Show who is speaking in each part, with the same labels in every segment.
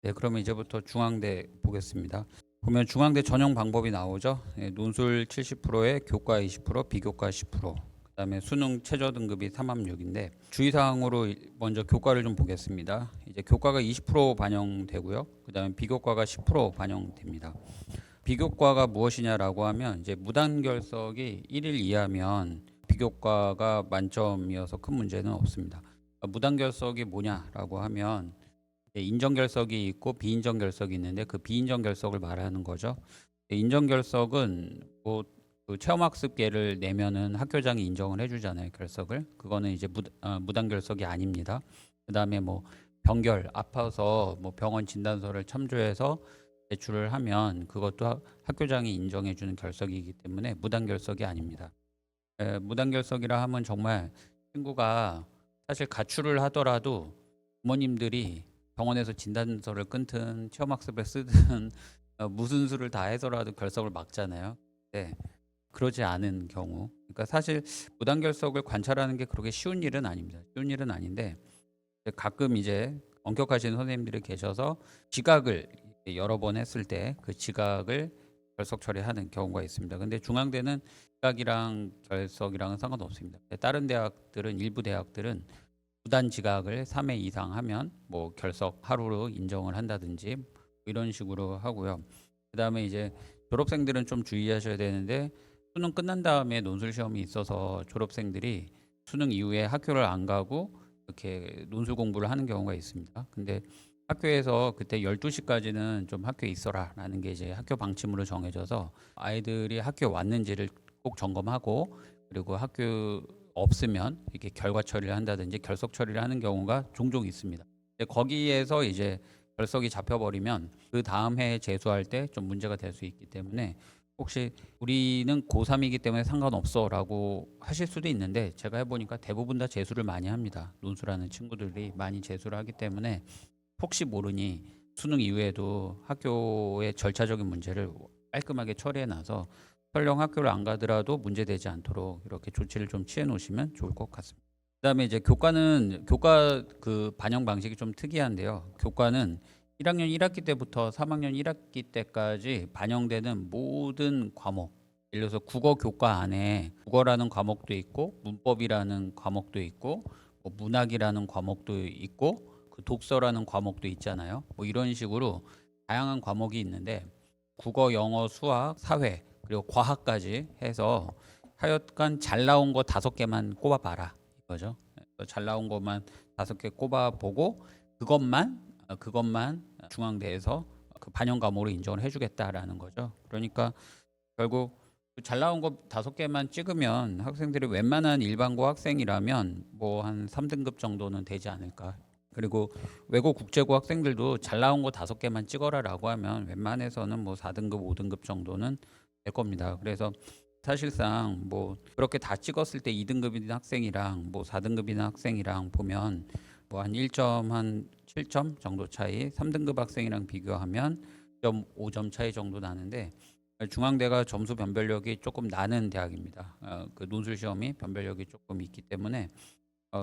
Speaker 1: 네, 그러면 이제부터 중앙대 보겠습니다. 보면 중앙대 전형 방법이 나오죠. 논술 70%에 교과 20%, 비교과 10%. 그다음에 수능 최저 등급이 3학력인데 주의사항으로 먼저 교과를 좀 보겠습니다. 이제 교과가 20% 반영되고요. 그다음에 비교과가 10% 반영됩니다. 비교과가 무엇이냐라고 하면 이제 무단결석이 1일 이하면 비교과가 만점이어서 큰 문제는 없습니다. 무단결석이 뭐냐라고 하면 인정결석이 있고 비인정결석이 있는데 그 비인정결석을 말하는 거죠. 인정결석은 그 체험학습계를 내면은 학교장이 인정을 해주잖아요. 결석을. 그거는 이제 무단결석이 아닙니다. 그 다음에 뭐 병결 아파서 뭐 병원 진단서를 첨부해서 제출을 하면 그것도 학교장이 인정해주는 결석이기 때문에 무단결석이 아닙니다. 무단결석이라 하면 정말 친구가 사실 가출을 하더라도 부모님들이 병원에서 진단서를 끊든 체험학습을 쓰든 무슨 수를 다 해서라도 결석을 막잖아요. 네, 그러지 않은 경우, 그러니까 사실 무단결석을 관찰하는 게 그렇게 쉬운 일은 아닙니다. 쉬운 일은 아닌데 가끔 이제 엄격하신 선생님들이 계셔서 지각을 여러 번 했을 때 그 지각을 결석 처리하는 경우가 있습니다. 근데 중앙대는 지각이랑 결석이랑은 상관없습니다. 다른 대학들은, 일부 대학들은 무단 지각을 3회 이상 하면 뭐 결석 하루로 인정을 한다든지 이런 식으로 하고요. 그다음에 이제 졸업생들은 좀 주의하셔야 되는데 수능 끝난 다음에 논술 시험이 있어서 졸업생들이 수능 이후에 학교를 안 가고 이렇게 논술 공부를 하는 경우가 있습니다. 근데 학교에서 그때 12시까지는 좀 학교에 있어라라는 게 이제 학교 방침으로 정해져서 아이들이 학교에 왔는지를 꼭 점검하고, 그리고 학교 없으면 이렇게 결과 처리를 한다든지 결석 처리를 하는 경우가 종종 있습니다. 거기에서 이제 결석이 잡혀버리면 그 다음 해에 재수할 때 좀 문제가 될 수 있기 때문에, 혹시 우리는 고3이기 때문에 상관없어 라고 하실 수도 있는데, 제가 해보니까 대부분 다 재수를 많이 합니다. 논술하는 친구들이 많이 재수를 하기 때문에 혹시 모르니 수능 이후에도 학교의 절차적인 문제를 깔끔하게 처리해놔서 설령 학교를 안 가더라도 문제되지 않도록 이렇게 조치를 좀 취해 놓으시면 좋을 것 같습니다. 그다음에 이제 교과 그 반영 방식이 좀 특이한데요. 교과는 1학년 1학기 때부터 3학년 1학기 때까지 반영되는 모든 과목, 예를 들어서 국어 교과 안에 국어라는 과목도 있고 문법이라는 과목도 있고 뭐 문학이라는 과목도 있고 그 독서라는 과목도 있잖아요. 뭐 이런 식으로 다양한 과목이 있는데 국어, 영어, 수학, 사회 그리고 과학까지 해서 하여간 잘 나온 거 5개만 꼽아봐라 이거죠. 잘 나온 것만 5개 꼽아보고 그것만 중앙대에서 그 반영 과목으로 인정을 해주겠다라는 거죠. 그러니까 결국 잘 나온 거 5개만 찍으면 학생들이 웬만한 일반고 학생이라면 뭐 한 3등급 정도는 되지 않을까. 그리고 외고 국제고 학생들도 잘 나온 거 5개만 찍어라라고 하면 웬만해서는 뭐 4등급, 5등급 정도는 될 겁니다. 그래서 사실상 뭐 그렇게 다 찍었을 때 2등급인 학생이랑 뭐 4등급인 학생이랑 보면 뭐 한 1점 한 7점 정도 차이, 3등급 학생이랑 비교하면 0.5점 차이 정도 나는데, 중앙대가 점수 변별력이 조금 나는 대학입니다. 그 논술 시험이 변별력이 조금 있기 때문에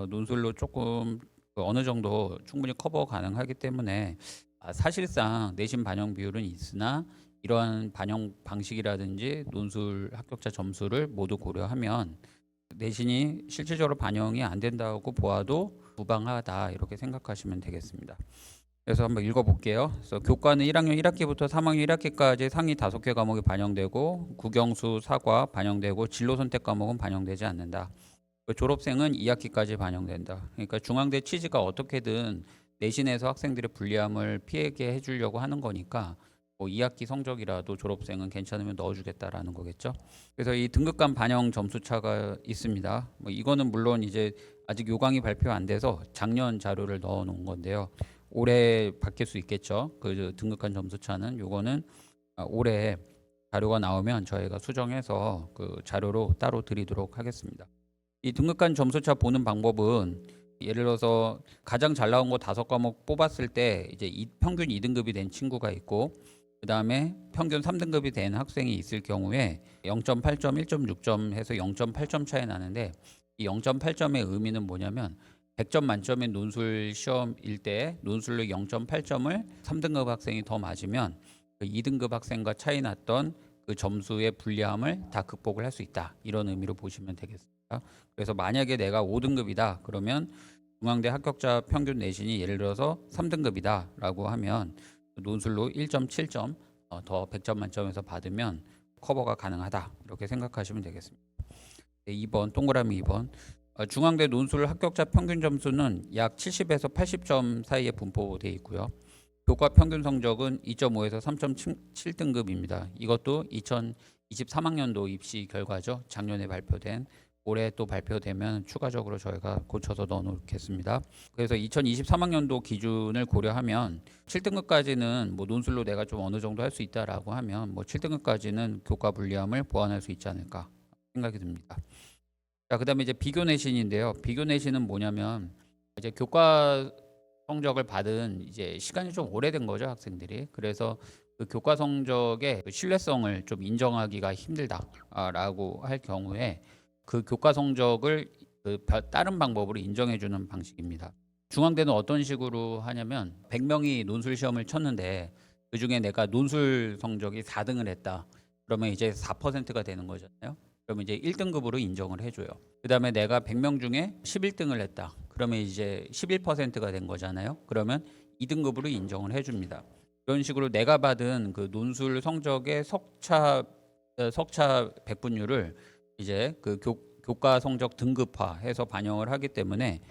Speaker 1: 논술로 조금 어느 정도 충분히 커버 가능하기 때문에 사실상 내신 반영 비율은 있으나 이러한 반영 방식이라든지 논술 합격자 점수를 모두 고려하면 내신이 실질적으로 반영이 안 된다고 보아도 무방하다 이렇게 생각하시면 되겠습니다. 그래서 한번 읽어볼게요. 그래서 교과는 1학년 1학기부터 3학년 1학기까지 상위 5개 과목이 반영되고 국영수, 사과 반영되고 진로 선택 과목은 반영되지 않는다. 졸업생은 2학기까지 반영된다. 그러니까 중앙대 취지가 어떻게든 내신에서 학생들의 불리함을 피하게 해주려고 하는 거니까 뭐 2학기 성적이라도 졸업생은 괜찮으면 넣어주겠다라는 거겠죠. 그래서 이 등급간 반영 점수 차가 있습니다. 뭐 이거는 물론 이제 아직 요강이 발표 안 돼서 작년 자료를 넣어 놓은 건데요. 올해 바뀔 수 있겠죠. 그 등급간 점수 차는 요거는 올해 자료가 나오면 저희가 수정해서 그 자료로 따로 드리도록 하겠습니다. 이 등급간 점수차 보는 방법은 예를 들어서 가장 잘 나온 거 5과목 뽑았을 때 이제 평균 2등급이 된 친구가 있고, 그 다음에 평균 3등급이 된 학생이 있을 경우에 0.8점, 1.6점 해서 0.8점 차이 나는데, 이 0.8점의 의미는 뭐냐면 100점 만점인 논술 시험일 때 논술로 0.8점을 3등급 학생이 더 맞으면 그 2등급 학생과 차이 났던 그 점수의 불리함을 다 극복을 할 수 있다. 이런 의미로 보시면 되겠습니다. 그래서 만약에 내가 5등급이다. 그러면 중앙대 합격자 평균 내신이 예를 들어서 3등급이다라고 하면 논술로 1.7점 더 100점 만점에서 받으면 커버가 가능하다. 이렇게 생각하시면 되겠습니다. 네, 2번 동그라미 2번. 중앙대 논술 합격자 평균 점수는 약 70에서 80점 사이에 분포되어 있고요. 교과 평균 성적은 2.5에서 3.7등급입니다. 이것도 2023학년도 입시 결과죠. 작년에 발표된, 올해 또 발표되면 추가적으로 저희가 고쳐서 넣어 놓겠습니다. 그래서 2023학년도 기준을 고려하면 7등급까지는 뭐 논술로 내가 좀 어느 정도 할 수 있다라고 하면 뭐 7등급까지는 교과 불리함을 보완할 수 있지 않을까 생각이 듭니다. 자, 그다음에 이제 비교 내신인데요. 비교 내신은 뭐냐면 이제 교과 성적을 받은 이제 시간이 좀 오래된 거죠, 학생들이. 그래서 그 교과 성적의 신뢰성을 좀 인정하기가 힘들다라고 할 경우에 그 교과 성적을 다른 방법으로 인정해 주는 방식입니다. 중앙대는 어떤 식으로 하냐면 100명이 논술 시험을 쳤는데 그중에 내가 논술 성적이 4등을 했다. 그러면 이제 4%가 되는 거잖아요. 그러면 이제 1등급으로 인정을 해줘요. 그 다음에 내가 100명 중에 11등을 했다. 그러면 이제 11%가 된 거잖아요. 그러면 2등급으로 인정을 해줍니다. 이런 식으로 내가 받은 그 논술 성적의 석차 백분율을 이제 그 교과 성적 등급화해서 반영을 하기 때문에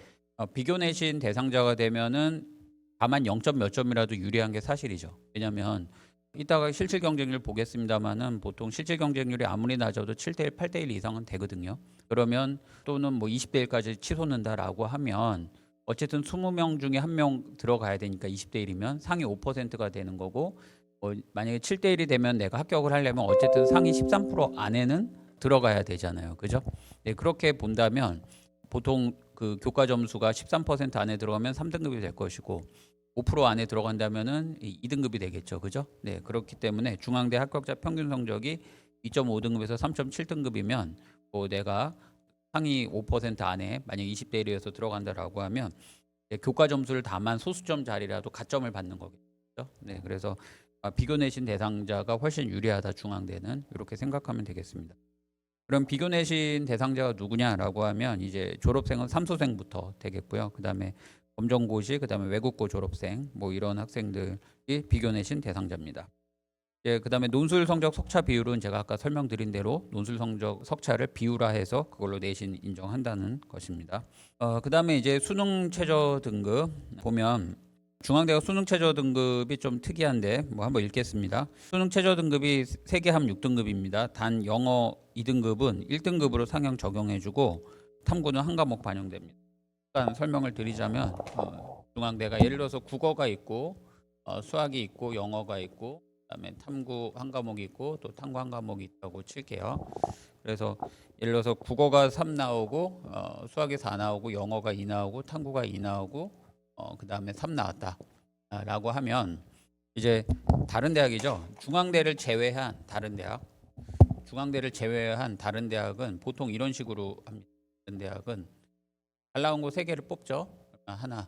Speaker 1: 비교 내신 대상자가 되면은 다만 0점 몇 점이라도 유리한 게 사실이죠. 왜냐하면 이따가 실질 경쟁률 보겠습니다만은 보통 실질 경쟁률이 아무리 낮아도 7대1, 8대1 이상은 되거든요. 그러면 또는 뭐 20대 1까지 치솟는다라고 하면 어쨌든 20명 중에 1명 들어가야 되니까 20대 1이면 상위 5%가 되는 거고 만약에 7대 1이 되면 내가 합격을 하려면 어쨌든 상위 13% 안에는 들어가야 되잖아요. 그죠? 네, 그렇게 본다면 보통 그 교과 점수가 13% 안에 들어가면 3등급이 될 것이고 5% 안에 들어간다면은 2등급이 되겠죠. 그죠? 네, 그렇기 때문에 중앙대 합격자 평균 성적이 2.5등급에서 3.7등급이면 내가 상위 5% 안에 만약 20대 1이어서 들어간다라고 하면 교과 점수를 다만 소수점 자리라도 가점을 받는 거겠죠. 네, 그래서 비교 내신 대상자가 훨씬 유리하다 중앙대는 이렇게 생각하면 되겠습니다. 그럼 비교 내신 대상자가 누구냐라고 하면 이제 졸업생은 삼수생부터 되겠고요. 그다음에 검정고시, 그다음에 외국고 졸업생 뭐 이런 학생들이 비교 내신 대상자입니다. 예, 그다음에 논술 성적 석차 비율은 제가 아까 설명드린 대로 논술 성적 석차를 비율화해서 그걸로 내신 인정한다는 것입니다. 그다음에 이제 수능 최저 등급 보면 중앙대가 수능 최저 등급이 좀 특이한데 뭐 한번 읽겠습니다. 수능 최저 등급이 세계함 6등급입니다. 단 영어 2등급은 1등급으로 상향 적용해주고 탐구는 한 과목 반영됩니다. 일단 설명을 드리자면 중앙대가 예를 들어서 국어가 있고 수학이 있고 영어가 있고 그다음에 탐구 한 과목이 있고 또 탐구 한 과목이 있다고 칠게요. 그래서 예를 들어서 국어가 3 나오고 수학이 4 나오고 영어가 2 나오고 탐구가 2 나오고 그다음에 3 나왔다 라고 하면 이제 다른 대학이죠. 중앙대를 제외한 다른 대학 중앙대를 제외한 다른 대학은 보통 이런 식으로 합니다. 다른 대학은 잘 나온 거 3개를 뽑죠. 하나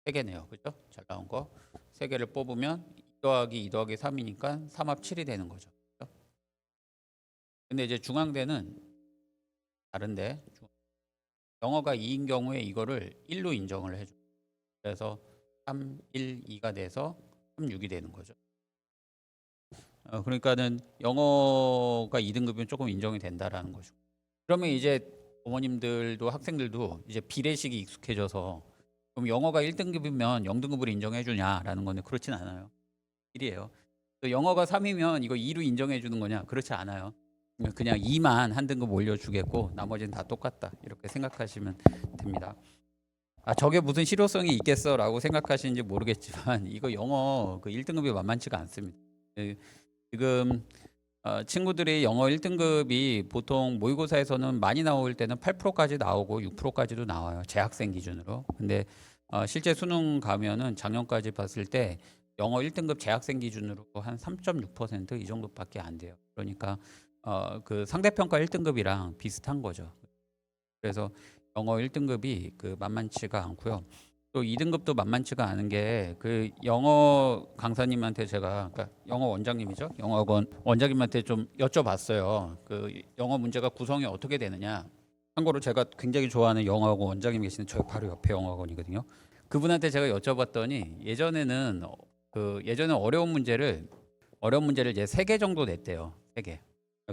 Speaker 1: 3개네요. 그죠? 잘 나온 거 3개를 뽑으면 2 더하기 2 더하기 3이니까 3합 7이 되는 거죠. 그죠? 근데 이제 중앙대는 다른데 영어가 2인 경우에 이거를 1로 인정을 해줘요. 그래서 3, 1, 2가 돼서 3, 6이 되는 거죠. 그러니까는 영어가 2등급이면 조금 인정이 된다라는 것이고. 그러면 이제 어머님들도 학생들도 이제 비례식이 익숙해져서 그럼 영어가 1등급이면 0등급으로 인정해 주냐라는 건데 그렇진 않아요. 1이에요. 영어가 3이면 이거 2로 인정해 주는 거냐? 그렇지 않아요. 그냥 2만 한 등급 올려주겠고 나머지는 다 똑같다 이렇게 생각하시면 됩니다. 저게 무슨 실효성이 있겠어라고 생각하시는지 모르겠지만 이거 영어 그 1등급이 만만치가 않습니다. 지금 친구들이 영어 1등급이 보통 모의고사에서는 많이 나올 때는 8%까지 나오고 6%까지도 나와요. 재학생 기준으로. 근데 실제 수능 가면은 작년까지 봤을 때 영어 1등급 재학생 기준으로 한 3.6% 이 정도밖에 안 돼요. 그러니까 그 상대평가 1등급이랑 비슷한 거죠. 그래서 영어 1등급이 그 만만치가 않고요. 또 2등급도 만만치가 않은 게 그 영어 강사님한테 제가 그러니까 영어 원장님이죠. 영어학원 원장님한테 좀 여쭤봤어요. 그 영어 문제가 구성이 어떻게 되느냐. 참고로 제가 굉장히 좋아하는 영어학원 원장님 계시는 저희 바로 옆에 영어학원이거든요. 그분한테 제가 여쭤봤더니 예전에 어려운 문제를 이제 3개 정도 냈대요. 3개.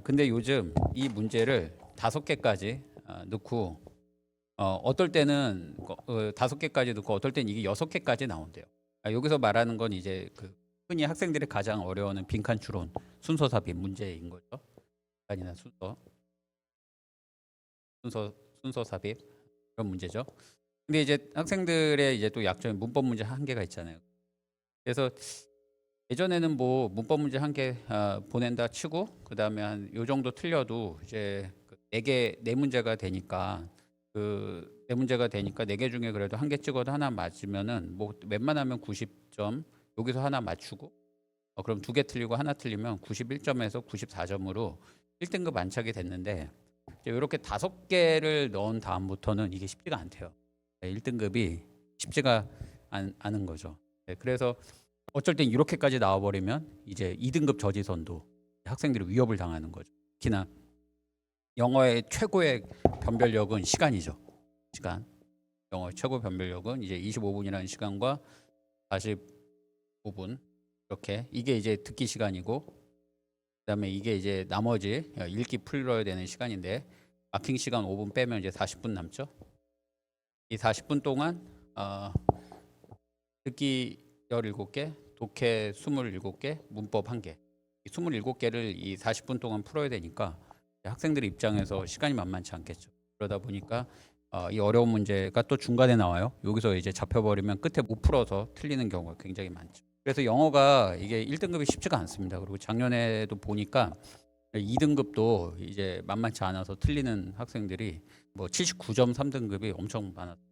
Speaker 1: 근데 요즘 이 문제를 5개까지 넣고 어떨 때는 5개까지 넣고 어떨 때는 이게 6개까지 나온대요. 여기서 말하는 건 이제 그 흔히 학생들이 가장 어려워하는 빈칸 추론, 순서 삽입 문제인 거죠. 빈칸이나 순서 삽입 그런 문제죠. 근데 이제 학생들의 이제 또 약점이 문법 문제 한 개가 있잖아요. 그래서 예전에는 뭐 문법 문제 한 개 보낸다 치고 그다음에 한 요 정도 틀려도 이제 네 문제가 되니까 네 문제가 되니까 4개 중에 그래도 한 개 찍어도 하나 맞으면은 뭐 웬만하면 90점 여기서 하나 맞추고 그럼 2개 틀리고 하나 틀리면 91점에서 94점으로 1등급 안착이 됐는데 이렇게 5개를 넣은 다음부터는 이게 쉽지가 않대요. 1등급이 쉽지가 않은 거죠. 그래서 어쩔 땐 이렇게까지 나와버리면 이제 2등급 저지선도 학생들이 위협을 당하는 거죠. 특히나 영어의 최고의 변별력은 시간이죠. 시간. 영어의 최고 변별력은 이제 25분이라는 시간과 45분 이렇게 이게 이제 듣기 시간이고 그다음에 이게 이제 나머지 읽기 풀어야 되는 시간인데 마킹 시간 5분 빼면 이제 40분 남죠. 이 40분 동안 듣기 17개, 독해 27개, 문법 1개. 이 27개를 이 40분 동안 풀어야 되니까 학생들 입장에서 시간이 만만치 않겠죠. 그러다 보니까 이 어려운 문제가 또 중간에 나와요. 여기서 이제 잡혀버리면 끝에 못 풀어서 틀리는 경우가 굉장히 많죠. 그래서 영어가 이게 1등급이 쉽지가 않습니다. 그리고 작년에도 보니까 2등급도 이제 만만치 않아서 틀리는 학생들이 뭐 79점 3등급이 엄청 많았어요.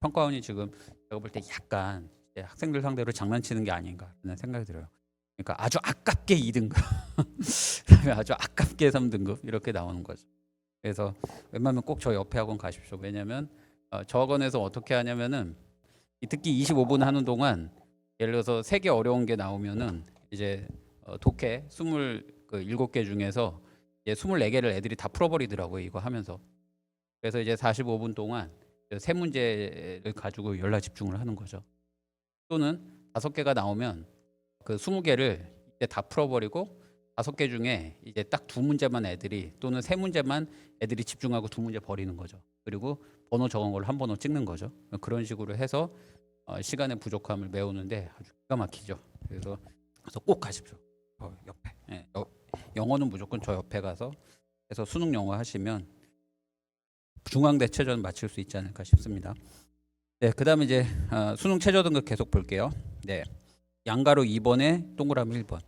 Speaker 1: 평가원이 지금 제가 볼 때 약간 학생들 상대로 장난치는 게 아닌가 하는 생각이 들어요. 그러니까 아주 아깝게 2등급, 그다음에 아주 아깝게 3등급 이렇게 나오는 거죠. 그래서 웬만하면 꼭 저 옆에 학원 가십시오. 왜냐하면 저 학원에서 어떻게 하냐면은 이 듣기 25분 하는 동안 예를 들어서 3개 어려운 게 나오면은 이제 독해 27개 중에서 이제 24개를 애들이 다 풀어버리더라고요. 이거 하면서. 그래서 이제 45분 동안 3문제를 가지고 연락 집중을 하는 거죠. 또는 5개가 나오면 그 20개를 이제 다 풀어버리고 5개 중에 이제 딱 2문제만 애들이 또는 3문제만 애들이 집중하고 2문제 버리는 거죠. 그리고 번호 적은 걸 한 번호 찍는 거죠. 그런 식으로 해서 시간의 부족함을 메우는데 아주 기가 막히죠. 그래서 꼭 가십시오. 옆에. 네, 영어는 무조건 저 옆에 가서 해서 수능 영어 하시면 중앙대 최저는 맞출 수 있지 않을까 싶습니다. 네, 그다음에 이제 수능 최저 등급 계속 볼게요. 네, 양가로 2번에 동그라미 1번.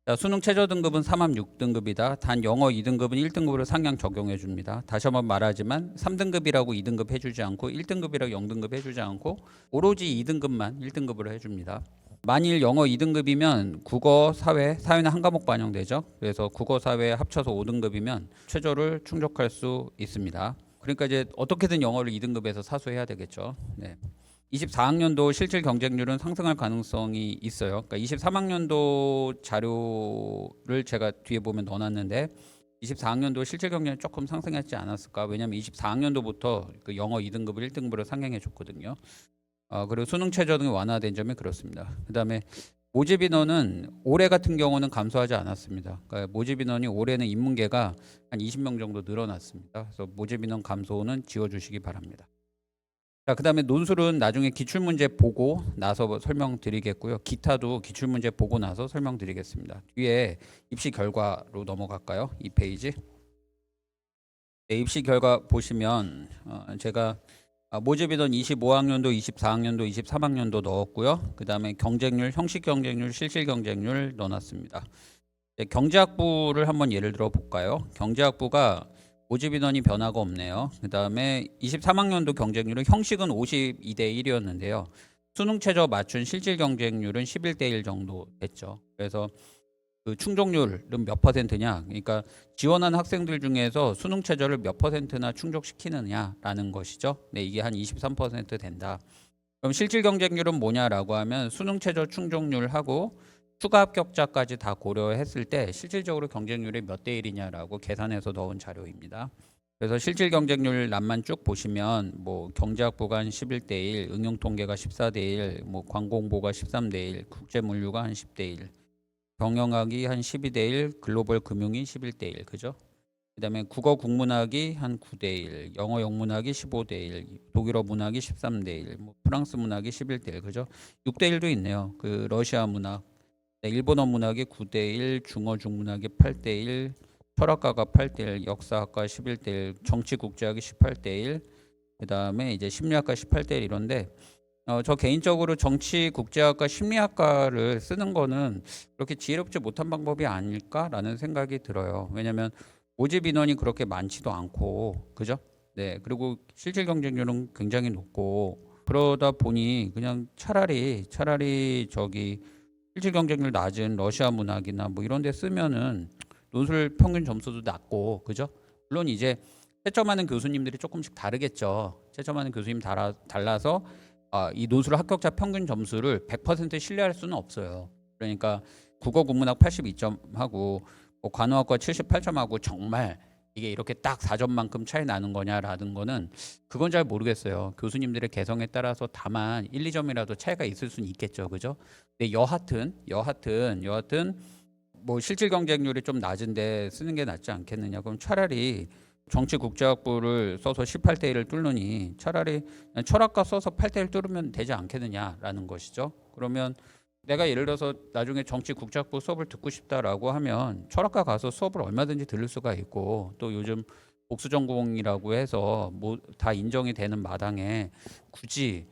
Speaker 1: 자, 수능 최저 등급은 3합 6등급이다. 단 영어 2등급은 1등급으로 상향 적용해 줍니다. 다시 한번 말하지만 3등급이라고 2등급 해주지 않고 1등급이라고 0등급 해주지 않고 오로지 2등급만 1등급으로 해줍니다. 만일 영어 2등급이면 국어, 사회는 한 과목 반영되죠. 그래서 국어, 사회 합쳐서 5등급이면 최저를 충족할 수 있습니다. 그러니까 이제 어떻게든 영어를 2등급에서 사수해야 되겠죠. 네. 24학년도 실질 경쟁률은 상승할 가능성이 있어요. 그러니까 23학년도 자료를 제가 뒤에 보면 넣어놨는데 24학년도 실질 경쟁률이 조금 상승했지 않았을까? 왜냐하면 24학년도부터 그 영어 2등급을 1등급으로 상향해 줬거든요. 그리고 수능 최저 등이 완화된 점이 그렇습니다. 그다음에 모집 인원은 올해 같은 경우는 감소하지 않았습니다. 그러니까 모집 인원이 올해는 인문계가 한 20명 정도 늘어났습니다. 그래서 모집 인원 감소는 지워주시기 바랍니다. 자, 그다음에 논술은 나중에 기출문제 보고 나서 설명드리겠고요. 기타도 기출문제 보고 나서 설명드리겠습니다. 뒤에 입시 결과로 넘어갈까요? 이 페이지. 네, 입시 결과 보시면 제가 모집이던 25학년도, 24학년도, 23학년도 넣었고요. 그다음에 경쟁률, 형식 경쟁률, 실질 경쟁률 넣어놨습니다. 네, 경제학부를 한번 예를 들어 볼까요? 경제학부가 모집 인원이 변화가 없네요. 그다음에 23학년도 경쟁률은 형식은 52대 1이었는데요. 수능 최저 맞춘 실질 경쟁률은 11대 1 정도 됐죠. 그래서 그 충족률은 몇 퍼센트냐? 그러니까 지원한 학생들 중에서 수능 최저를 몇 퍼센트나 충족시키느냐라는 것이죠. 네, 이게 한 23% 된다. 그럼 실질 경쟁률은 뭐냐라고 하면 수능 최저 충족률하고 추가 합격자까지 다 고려했을 때 실질적으로 경쟁률이 몇 대 1이냐라고 계산해서 넣은 자료입니다. 그래서 실질 경쟁률 란만 쭉 보시면 뭐 경제학부가 한 11대 1, 응용통계가 14대 1, 뭐 광공보가 13대 1, 국제물류가 한 10대 1, 경영학이 한 12대 1, 글로벌 금융이 11대 1, 그죠? 그다음에 국어 국문학이 한 9대 1, 영어 영문학이 15대 1, 독일어 문학이 13대 1, 뭐 프랑스 문학이 11대 1, 그죠? 6대 1도 있네요. 그 러시아 문학, 일본어 문학이 9대 1, 중어 중문학이 8대 1, 철학가가 8대 1, 역사학과 11대 1, 정치국제학이 18대 1, 그다음에 이제 심리학과 18대 1 이런데 저 개인적으로 정치국제학과 심리학과를 쓰는 거는 그렇게 지혜롭지 못한 방법이 아닐까라는 생각이 들어요. 왜냐하면 모집 인원이 그렇게 많지도 않고, 그죠? 네, 그리고 실질 경쟁률은 굉장히 높고 그러다 보니 그냥 차라리 저기 실질 경쟁률 낮은 러시아 문학이나 뭐 이런 데 쓰면은 논술 평균 점수도 낮고, 그죠? 물론 이제 채점하는 교수님들이 조금씩 다르겠죠. 채점하는 교수님 달라서 이 논술 합격자 평균 점수를 100% 신뢰할 수는 없어요. 그러니까 국어 국문학 82점하고 뭐 관호학과 78점하고 정말 이게 이렇게 딱 4점만큼 차이 나는 거냐라는 거는 그건 잘 모르겠어요. 교수님들의 개성에 따라서 다만 1, 2점이라도 차이가 있을 수는 있겠죠. 그죠? 근데 여하튼 뭐 실질 경쟁률이 좀 낮은데 쓰는 게 낫지 않겠느냐. 그럼 차라리 정치국제학부를 써서 18대 1을 뚫느니 차라리 철학과 써서 8대 1 뚫으면 되지 않겠느냐라는 것이죠. 그러면 내가 예를 들어서 나중에 정치국제학부 수업을 듣고 싶다라고 하면 철학과 가서 수업을 얼마든지 들을 수가 있고, 또 요즘 복수전공이라고 해서 뭐 다 인정이 되는 마당에 굳이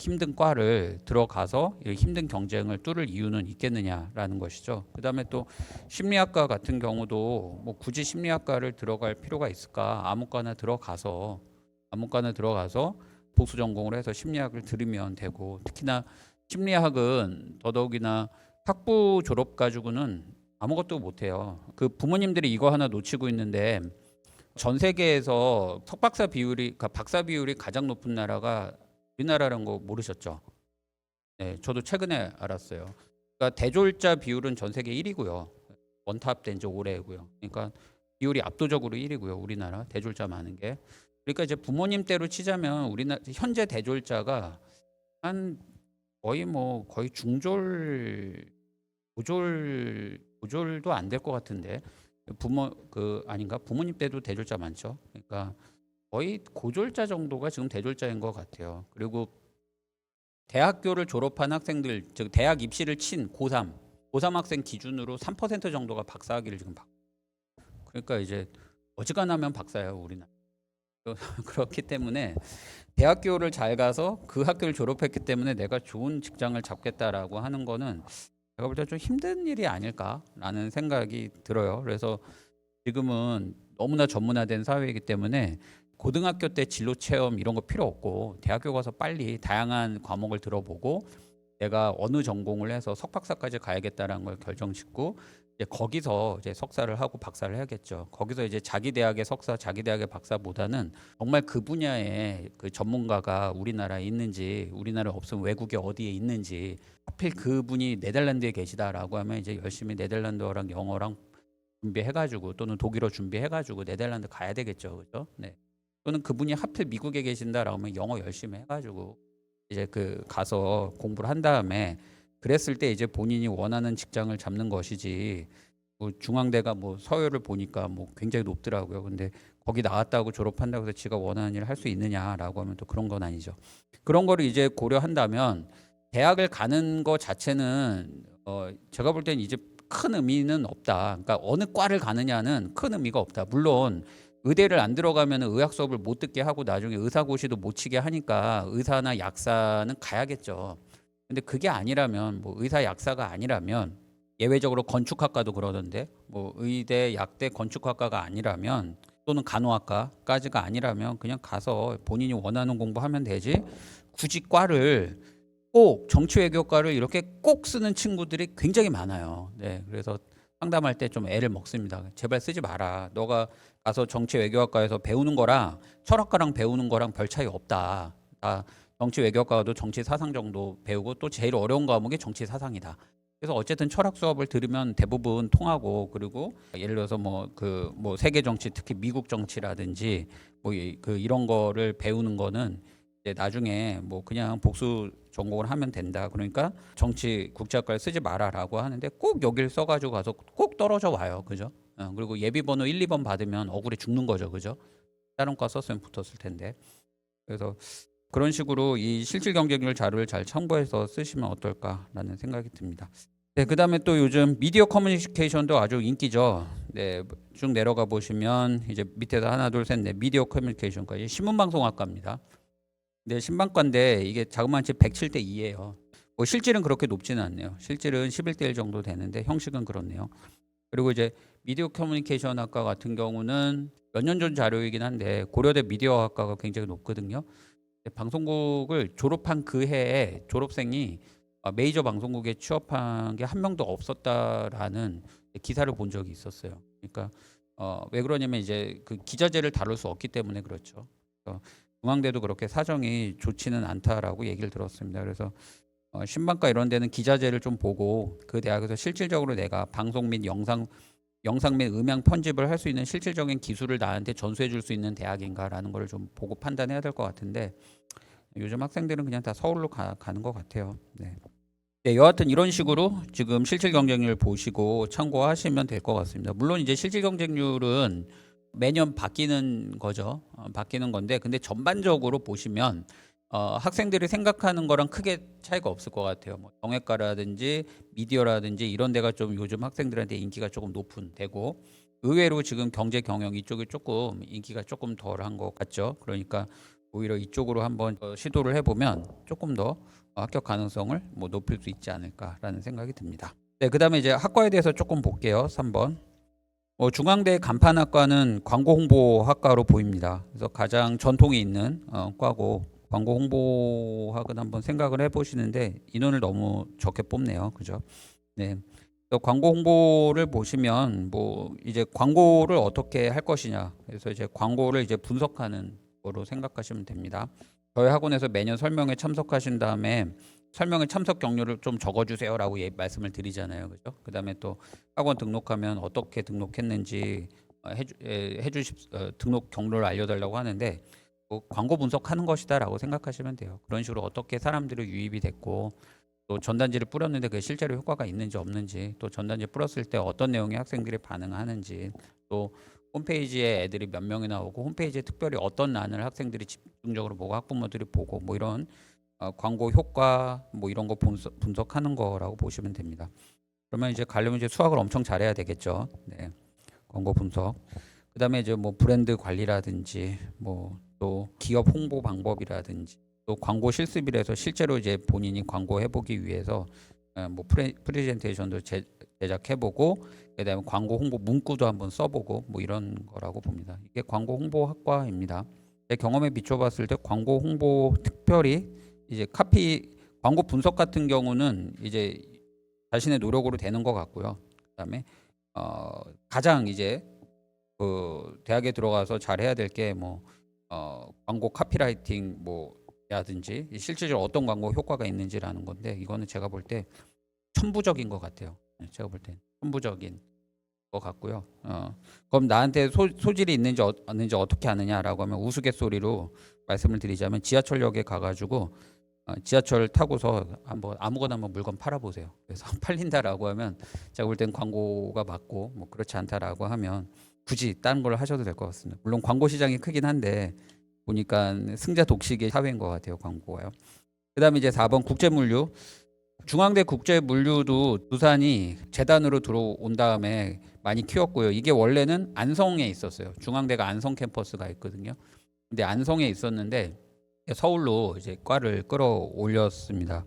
Speaker 1: 힘든 과를 들어가서 힘든 경쟁을 뚫을 이유는 있겠느냐라는 것이죠. 그다음에 또 심리학과 같은 경우도 뭐 굳이 심리학과를 들어갈 필요가 있을까? 아무거나 들어가서 복수 전공을 해서 심리학을 들으면 되고, 특히나 심리학은 더더욱이나 학부 졸업 가지고는 아무것도 못해요. 그 부모님들이 이거 하나 놓치고 있는데 전 세계에서 석박사 비율이, 그러니까 박사 비율이 가장 높은 나라가 우리나라라는 거 모르셨죠? 네, 저도 최근에 알았어요. 그러니까 대졸자 비율은 전 세계 1위고요. 원탑된 지 오래고요. 그러니까 비율이 압도적으로 1위고요. 우리나라 대졸자 많은 게. 그러니까 이제 부모님 때로 치자면 우리나라 현재 대졸자가 한 거의 고졸도 안 될 것 같은데 아닌가? 부모님 때도 대졸자 많죠. 그러니까 거의 고졸자 정도가 지금 대졸자인 것 같아요. 그리고 대학교를 졸업한 학생들, 즉 대학 입시를 친 고3 학생 기준으로 3% 정도가 박사학위를 지금 받고, 그러니까 이제 어지간하면 박사예요, 우리나라. 그렇기 때문에 대학교를 잘 가서 그 학교를 졸업했기 때문에 내가 좋은 직장을 잡겠다라고 하는 거는 제가 볼 때 좀 힘든 일이 아닐까라는 생각이 들어요. 그래서 지금은 너무나 전문화된 사회이기 때문에 고등학교 때 진로 체험 이런 거 필요 없고 대학교 가서 빨리 다양한 과목을 들어보고 내가 어느 전공을 해서 석박사까지 가야겠다라는 걸 결정짓고 이제 거기서 이제 석사를 하고 박사를 해야겠죠. 거기서 이제 자기 대학의 석사, 자기 대학의 박사보다는 정말 그 분야의 그 전문가가 우리나라에 있는지, 우리나라에 없으면 외국에 어디에 있는지, 하필 그분이 네덜란드에 계시다라고 하면 이제 열심히 네덜란드어랑 영어랑 준비해가지고 또는 독일어 준비해가지고 네덜란드 가야 되겠죠, 그죠? 네. 또는 그분이 하필 미국에 계신다라고 하면 영어 열심히 해가지고 이제 그 가서 공부를 한 다음에 그랬을 때 이제 본인이 원하는 직장을 잡는 것이지, 뭐 중앙대가 뭐 서열을 보니까 뭐 굉장히 높더라고요. 근데 거기 나왔다고 졸업한다고 해서 지가 원하는 일을 할 수 있느냐라고 하면 또 그런 건 아니죠. 그런 거를 이제 고려한다면 대학을 가는 거 자체는 제가 볼 때는 이제 큰 의미는 없다. 그러니까 어느 과를 가느냐는 큰 의미가 없다. 물론 의대를 안 들어가면 의학 수업을 못 듣게 하고 나중에 의사고시도 못 치게 하니까 의사나 약사는 가야겠죠. 근데 그게 아니라면, 뭐 의사 약사가 아니라면, 예외적으로 건축학과도 그러던데 뭐 의대 약대 건축학과가 아니라면 또는 간호학과까지가 아니라면 그냥 가서 본인이 원하는 공부하면 되지, 굳이 과를 꼭 정치외교과를 이렇게 꼭 쓰는 친구들이 굉장히 많아요. 네, 그래서 상담할 때 좀 애를 먹습니다. 제발 쓰지 마라. 너가 가서 정치 외교학과에서 배우는 거랑 철학과랑 배우는 거랑 별 차이 없다. 다 정치 외교학과도 정치 사상 정도 배우고 또 제일 어려운 과목이 정치 사상이다. 그래서 어쨌든 철학 수업을 들으면 대부분 통하고, 그리고 예를 들어서 뭐 세계 정치, 특히 미국 정치라든지 이런 거를 배우는 거는 이제 나중에 뭐 그냥 복수 전공을 하면 된다. 그러니까 정치 국제학과를 쓰지 마라라고 하는데 꼭 여기를 써가지고 가서 꼭 떨어져 와요. 그죠? 그리고 예비번호 1, 2번 받으면 억울해 죽는 거죠. 그죠? 다른 과 썼으면 붙었을 텐데. 그래서 그런 식으로 이 실질 경쟁률 자료를 잘 참고해서 쓰시면 어떨까라는 생각이 듭니다. 네, 그다음에 또 요즘 미디어 커뮤니케이션도 아주 인기죠. 네, 쭉 내려가 보시면 이제 밑에서 하나, 둘, 셋, 넷 미디어 커뮤니케이션까지 신문방송학과입니다. 네, 신방과인데 이게 자그마치 107대 2예요. 뭐 실질은 그렇게 높지는 않네요. 실질은 11대 1 정도 되는데 형식은 그렇네요. 그리고 이제 미디어 커뮤니케이션 학과 같은 경우는 몇 년 전 자료이긴 한데 고려대 미디어 학과가 굉장히 높거든요. 방송국을 졸업한 그 해에 졸업생이 메이저 방송국에 취업한 게 한 명도 없었다라는 기사를 본 적이 있었어요. 그러니까 왜 그러냐면 이제 그 기자재를 다룰 수 없기 때문에 그렇죠. 중앙대도 그렇게 사정이 좋지는 않다라고 얘기를 들었습니다. 그래서 신방과 이런 데는 기자재를 좀 보고 그 대학에서 실질적으로 내가 방송 및 영상 및 음향 편집을 할 수 있는 실질적인 기술을 나한테 전수해 줄 수 있는 대학인가라는 걸 좀 보고 판단해야 될 것 같은데 요즘 학생들은 그냥 다 서울로 가는 것 같아요. 네. 네, 여하튼 이런 식으로 지금 실질 경쟁률 보시고 참고하시면 될 것 같습니다. 물론 이제 실질 경쟁률은 매년 바뀌는 거죠. 바뀌는 건데 근데 전반적으로 보시면 학생들이 생각하는 거랑 크게 차이가 없을 것 같아요. 뭐 정외과라든지 미디어라든지 이런 데가 좀 요즘 학생들한테 인기가 조금 높은 데고, 의외로 지금 경제 경영 이쪽이 조금 인기가 조금 덜한 것 같죠. 그러니까 오히려 이쪽으로 한번 시도를 해보면 조금 더 합격 가능성을 뭐 높일 수 있지 않을까라는 생각이 듭니다. 네, 그다음에 이제 학과에 대해서 조금 볼게요. 3번. 중앙대 간판학과는 광고 홍보학과로 보입니다. 그래서 가장 전통이 있는 과고, 광고 홍보학은 한번 생각을 해보시는데 인원을 너무 적게 뽑네요. 그죠? 네. 광고 홍보를 보시면 뭐 이제 광고를 어떻게 할 것이냐, 그래서 이제 광고를 이제 분석하는 거로 생각하시면 됩니다. 저희 학원에서 매년 설명회 참석하신 다음에 설명회 참석 경로를 좀 적어주세요라고 말씀을 드리잖아요, 그죠? 그다음에 또 학원 등록하면 어떻게 등록했는지 등록 경로를 알려달라고 하는데 뭐 광고 분석하는 것이다라고 생각하시면 돼요. 그런 식으로 어떻게 사람들이 유입이 됐고 또 전단지를 뿌렸는데 그게 실제로 효과가 있는지 없는지, 또 전단지 뿌렸을 때 어떤 내용의 학생들이 반응하는지, 또 홈페이지에 애들이 몇 명이 나오고 홈페이지에 특별히 어떤 란을 학생들이 집중적으로 보고 학부모들이 보고 뭐 이런 광고 효과 뭐 이런 거 분석하는 거라고 보시면 됩니다. 그러면 이제 가려면 이제 수학을 엄청 잘해야 되겠죠. 네. 광고 분석. 그다음에 이제 뭐 브랜드 관리라든지 뭐 또 기업 홍보 방법이라든지 또 광고 실습이라서 실제로 이제 본인이 광고 해보기 위해서 뭐 프레젠테이션도 제작해보고 그다음에 광고 홍보 문구도 한번 써보고 뭐 이런 거라고 봅니다. 이게 광고 홍보학과입니다. 제 경험에 비춰봤을 때 광고 홍보 특별히 이제 광고 분석 같은 경우는 이제 자신의 노력으로 되는 것 같고요. 그다음에 가장 이제 그 대학에 들어가서 잘 해야 될 게 뭐 광고 카피라이팅 뭐라든지 실질적으로 어떤 광고 효과가 있는지라는 건데 이거는 제가 볼 때 천부적인 것 같아요. 제가 볼 때 천부적인 것 같고요. 그럼 나한테 소질이 있는지 없는지 어떻게 아느냐라고 하면 우스갯소리로 말씀을 드리자면 지하철역에 가가지고 지하철 타고서 한번 아무거나 한번 물건 팔아보세요. 그래서 팔린다라고 하면 제가 볼 땐 광고가 맞고 뭐 그렇지 않다라고 하면 굳이 다른 걸 하셔도 될 것 같습니다. 물론 광고 시장이 크긴 한데 보니까 승자 독식의 사회인 것 같아요, 광고가요. 그다음에 이제 4번 국제물류. 중앙대 국제물류도 두산이 재단으로 들어온 다음에 많이 키웠고요. 이게 원래는 안성에 있었어요. 중앙대가 안성 캠퍼스가 있거든요. 근데 안성에 있었는데 서울로 이제 과를 끌어올렸습니다.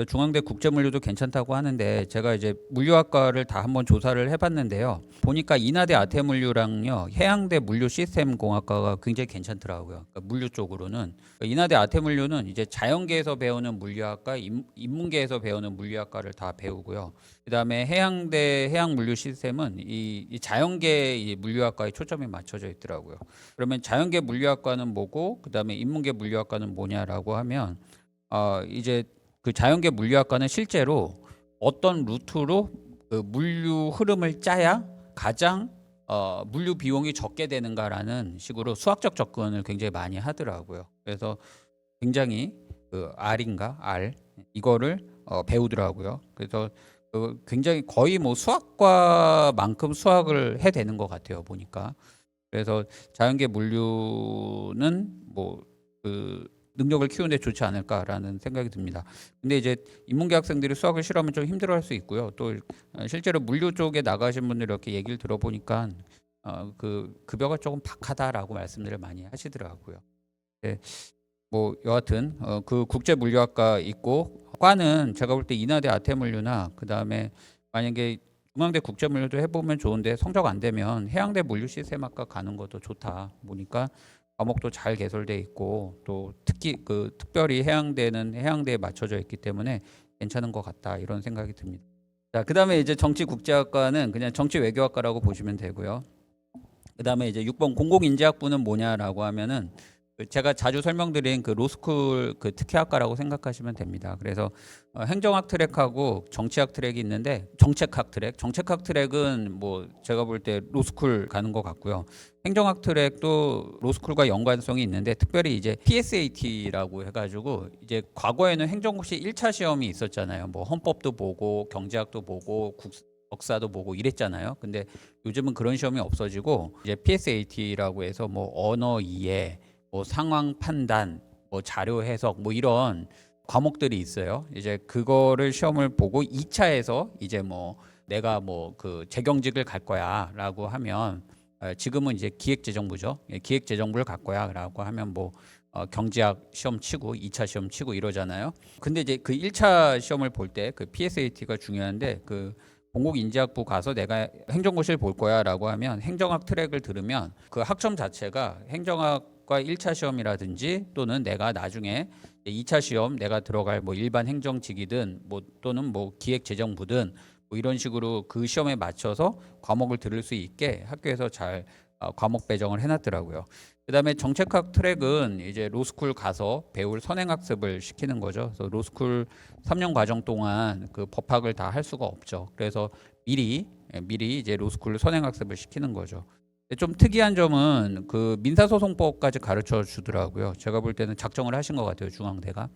Speaker 1: 중앙대 국제물류도 괜찮다고 하는데 제가 이제 물류학과를 다 한번 조사를 해봤는데요. 보니까 인하대 아태물류랑요 해양대 물류 시스템 공학과가 굉장히 괜찮더라고요. 그러니까 물류 쪽으로는 인하대 아태물류는 이제 자연계에서 배우는 물류학과, 인문계에서 배우는 물류학과를 다 배우고요. 그다음에 해양대 해양물류 시스템은 이 자연계 이 물류학과에 초점이 맞춰져 있더라고요. 그러면 자연계 물류학과는 뭐고 그다음에 인문계 물류학과는 뭐냐라고 하면 이제 그 자연계 물류학과는 실제로 어떤 루트로 그 물류 흐름을 짜야 가장 물류 비용이 적게 되는가라는 식으로 수학적 접근을 굉장히 많이 하더라고요. 그래서 굉장히 그 R인가 R 이거를 배우더라고요. 그래서 굉장히 거의 뭐 수학과만큼 수학을 해대는 것 같아요 보니까. 그래서 자연계 물류는 뭐그 능력을 키우는 데 좋지 않을까라는 생각이 듭니다. 근데 이제 인문계 학생들이 수학을 싫어하면 좀 힘들어할 수 있고요. 또 실제로 물류 쪽에 나가신 분들 이렇게 얘기를 들어보니까 그 급여가 조금 박하다라고 말씀들을 많이 하시더라고요. 네, 뭐 여하튼 그 국제 물류학과 있고 과는 제가 볼 때 인하대 아태물류나 그 다음에 만약에 중앙대 국제물류도 해보면 좋은데 성적 안 되면 해양대 물류시스템학과 가는 것도 좋다 보니까. 과목도 잘 개설돼 있고 또 특히 그 특별히 해양대는 해양대에 맞춰져 있기 때문에 괜찮은 것 같다 이런 생각이 듭니다. 자, 그다음에 이제 정치국제학과는 그냥 정치외교학과라고 보시면 되고요. 그다음에 이제 6번 공공인재학부는 뭐냐라고 하면은 제가 자주 설명드린 그 로스쿨 그 특혜학과라고 생각하시면 됩니다. 그래서 행정학 트랙하고 정치학 트랙이 있는데 정책학 트랙은 뭐 제가 볼 때 로스쿨 가는 것 같고요. 행정학 트랙도 로스쿨과 연관성이 있는데 특별히 이제 PSAT라고 해가지고 이제 과거에는 행정고시 1차 시험이 있었잖아요. 뭐 헌법도 보고 경제학도 보고 역사도 보고 이랬잖아요. 근데 요즘은 그런 시험이 없어지고 이제 PSAT라고 해서 뭐 언어 이해 뭐 상황 판단, 뭐 자료 해석, 뭐 이런 과목들이 있어요. 이제 그거를 시험을 보고 2차에서 이제 뭐 내가 뭐 그 재경직을 갈 거야라고 하면 지금은 이제 기획재정부죠. 기획재정부를 갈 거야라고 하면 뭐 경제학 시험 치고 2차 시험 치고 이러잖아요. 근데 이제 그 1차 시험을 볼 때 그 PSAT가 중요한데 그 공공인재학부 가서 내가 행정고시를 볼 거야라고 하면 행정학 트랙을 들으면 그 학점 자체가 행정학과 1차 시험이라든지 또는 내가 나중에 2차 시험 내가 들어갈 뭐 일반 행정직이든 뭐 또는 뭐 기획재정부든 뭐 이런 식으로 그 시험에 맞춰서 과목을 들을 수 있게 학교에서 잘 과목 배정을 해놨더라고요. 그다음에 정책학 트랙은 이제 로스쿨 가서 배울 선행학습을 시키는 거죠. 그래서 로스쿨 3년 과정 동안 그 법학을 다 할 수가 없죠. 그래서 미리 이제 로스쿨 선행학습을 시키는 거죠. 좀 특이한 점은 그 민사소송법까지 가르쳐 주더라고요. 제가 볼 때는 작정을 하신 것 같아요, 중앙대가.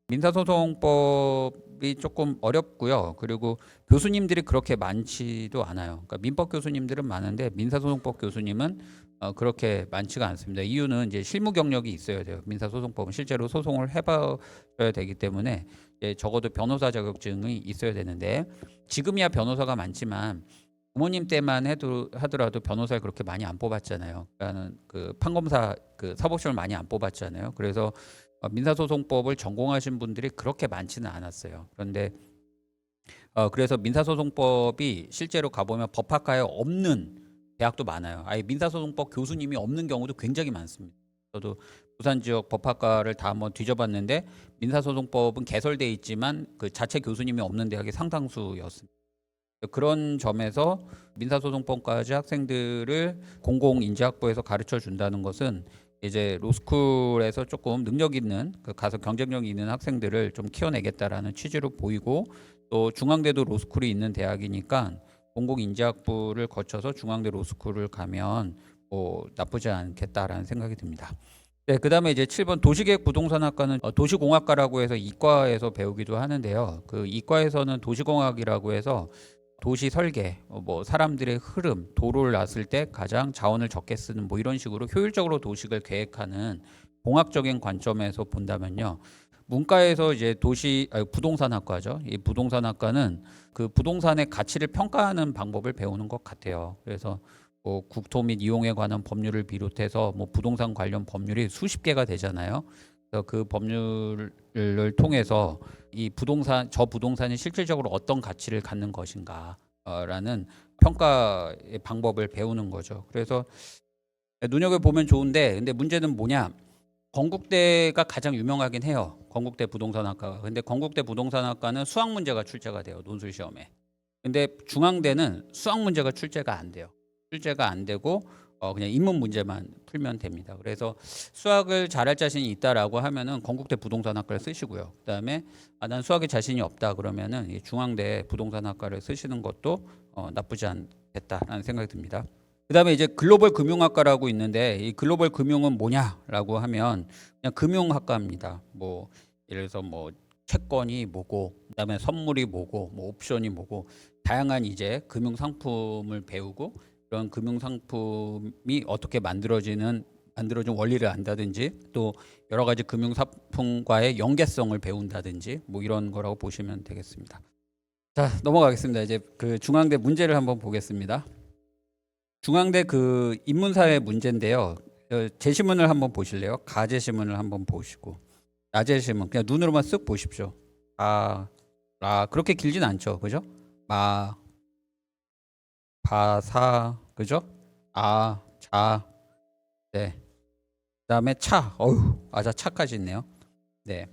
Speaker 1: 민사소송법이 조금 어렵고요. 그리고 교수님들이 그렇게 많지도 않아요. 그러니까 민법 교수님들은 많은데 민사소송법 교수님은 그렇게 많지가 않습니다. 이유는 이제 실무 경력이 있어야 돼요. 민사소송법은 실제로 소송을 해봐야 되기 때문에 적어도 변호사 자격증이 있어야 되는데 지금이야 변호사가 많지만 부모님 때만 하더라도 변호사를 그렇게 많이 안 뽑았잖아요. 그러니까는 그 판검사 그 사법시험을 많이 안 뽑았잖아요. 그래서 민사소송법을 전공하신 분들이 그렇게 많지는 않았어요. 그런데 그래서 민사소송법이 실제로 가보면 법학과에 없는 대학도 많아요. 아예 민사소송법 교수님이 없는 경우도 굉장히 많습니다. 저도 부산 지역 법학과를 다 한번 뒤져봤는데 민사소송법은 개설돼 있지만 그 자체 교수님이 없는 대학이 상당수였습니다. 그런 점에서 민사소송법까지 학생들을 공공인재학부에서 가르쳐 준다는 것은 이제 로스쿨에서 조금 능력 있는 가서 경쟁력이 있는 학생들을 좀 키워내겠다라는 취지로 보이고 또 중앙대도 로스쿨이 있는 대학이니까 공공인재학부를 거쳐서 중앙대 로스쿨을 가면 뭐 나쁘지 않겠다라는 생각이 듭니다. 네, 그다음에 이제 7번 도시계획 부동산학과는 도시공학과라고 해서 이과에서 배우기도 하는데요. 그 이과에서는 도시공학이라고 해서 도시 설계, 뭐 사람들의 흐름, 도로를 놨을 때 가장 자원을 적게 쓰는 뭐 이런 식으로 효율적으로 도시를 계획하는 공학적인 관점에서 본다면요. 문과에서 이제 부동산학과죠. 이 부동산학과는 그 부동산의 가치를 평가하는 방법을 배우는 것 같아요. 그래서 뭐 국토 및 이용에 관한 법률을 비롯해서 뭐 부동산 관련 법률이 수십 개가 되잖아요. 그래서 그 법률을 통해서 이 부동산 저 부동산이 실질적으로 어떤 가치를 갖는 것인가라는 평가의 방법을 배우는 거죠. 그래서 눈여겨 보면 좋은데 근데 문제는 뭐냐? 건국대가 가장 유명하긴 해요. 건국대 부동산학과가. 근데 건국대 부동산학과는 수학 문제가 출제가 돼요. 논술 시험에. 근데 중앙대는 수학 문제가 출제가 안 돼요. 출제가 안 되고 그냥 인문 문제만 풀면 됩니다. 그래서 수학을 잘할 자신이 있다라고 하면은 건국대 부동산학과를 쓰시고요. 그다음에 난 수학에 자신이 없다 그러면은 이 중앙대 부동산학과를 쓰시는 것도 나쁘지 않겠다라는 생각이 듭니다. 그다음에 이제 글로벌 금융학과라고 있는데 이 글로벌 금융은 뭐냐라고 하면 그냥 금융학과입니다. 뭐 예를 들어서 뭐 채권이 뭐고 그다음에 선물이 뭐고 뭐 옵션이 뭐고 다양한 이제 금융 상품을 배우고 그런 금융 상품이 어떻게 만들어진 원리를 안다든지 또 여러 가지 금융 상품과의 연계성을 배운다든지 뭐 이런 거라고 보시면 되겠습니다. 자, 넘어가겠습니다. 이제 그 중앙대 문제를 한번 보겠습니다. 중앙대 그 인문사회 문제인데요. 제시문을 한번 보실래요? 가제시문을 한번 보시고 나제시문 그냥 눈으로만 쓱 보십시오. 그렇게 길진 않죠, 그죠? 바사 그죠? 자, 네. 그다음에 차, 차까지 있네요. 네.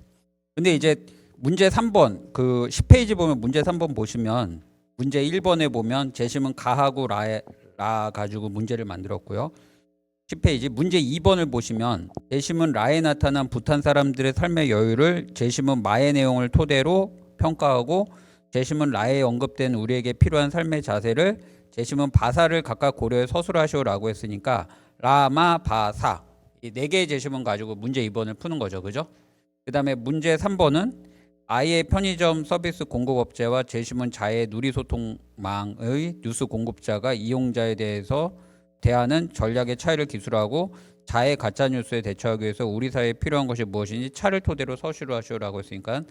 Speaker 1: 근데 이제 문제 3번 그 10페이지 보면 문제 3번 보시면 문제 1번에 보면 제시문 가하고 라 가지고 문제를 만들었고요. 10페이지 문제 2번을 보시면 제시문 라에 나타난 부탄 사람들의 삶의 여유를 제시문 마의 내용을 토대로 평가하고 제시문 라에 언급된 우리에게 필요한 삶의 자세를 제시문 바사를 각각 고려해 서술하시오라고 했으니까 라마 바사 이 4개의 제시문 가지고 문제 2번을 푸는 거죠. 그죠? 그다음에 문제 3번은 아이의 편의점 서비스 공급업체와 제시문 자의 누리소통망의 뉴스 공급자가 이용자에 대해서 대하는 전략의 차이를 기술하고 자의 가짜뉴스에 대처하기 위해서 우리 사회에 필요한 것이 무엇인지 차를 토대로 서술하시오라고 했으니까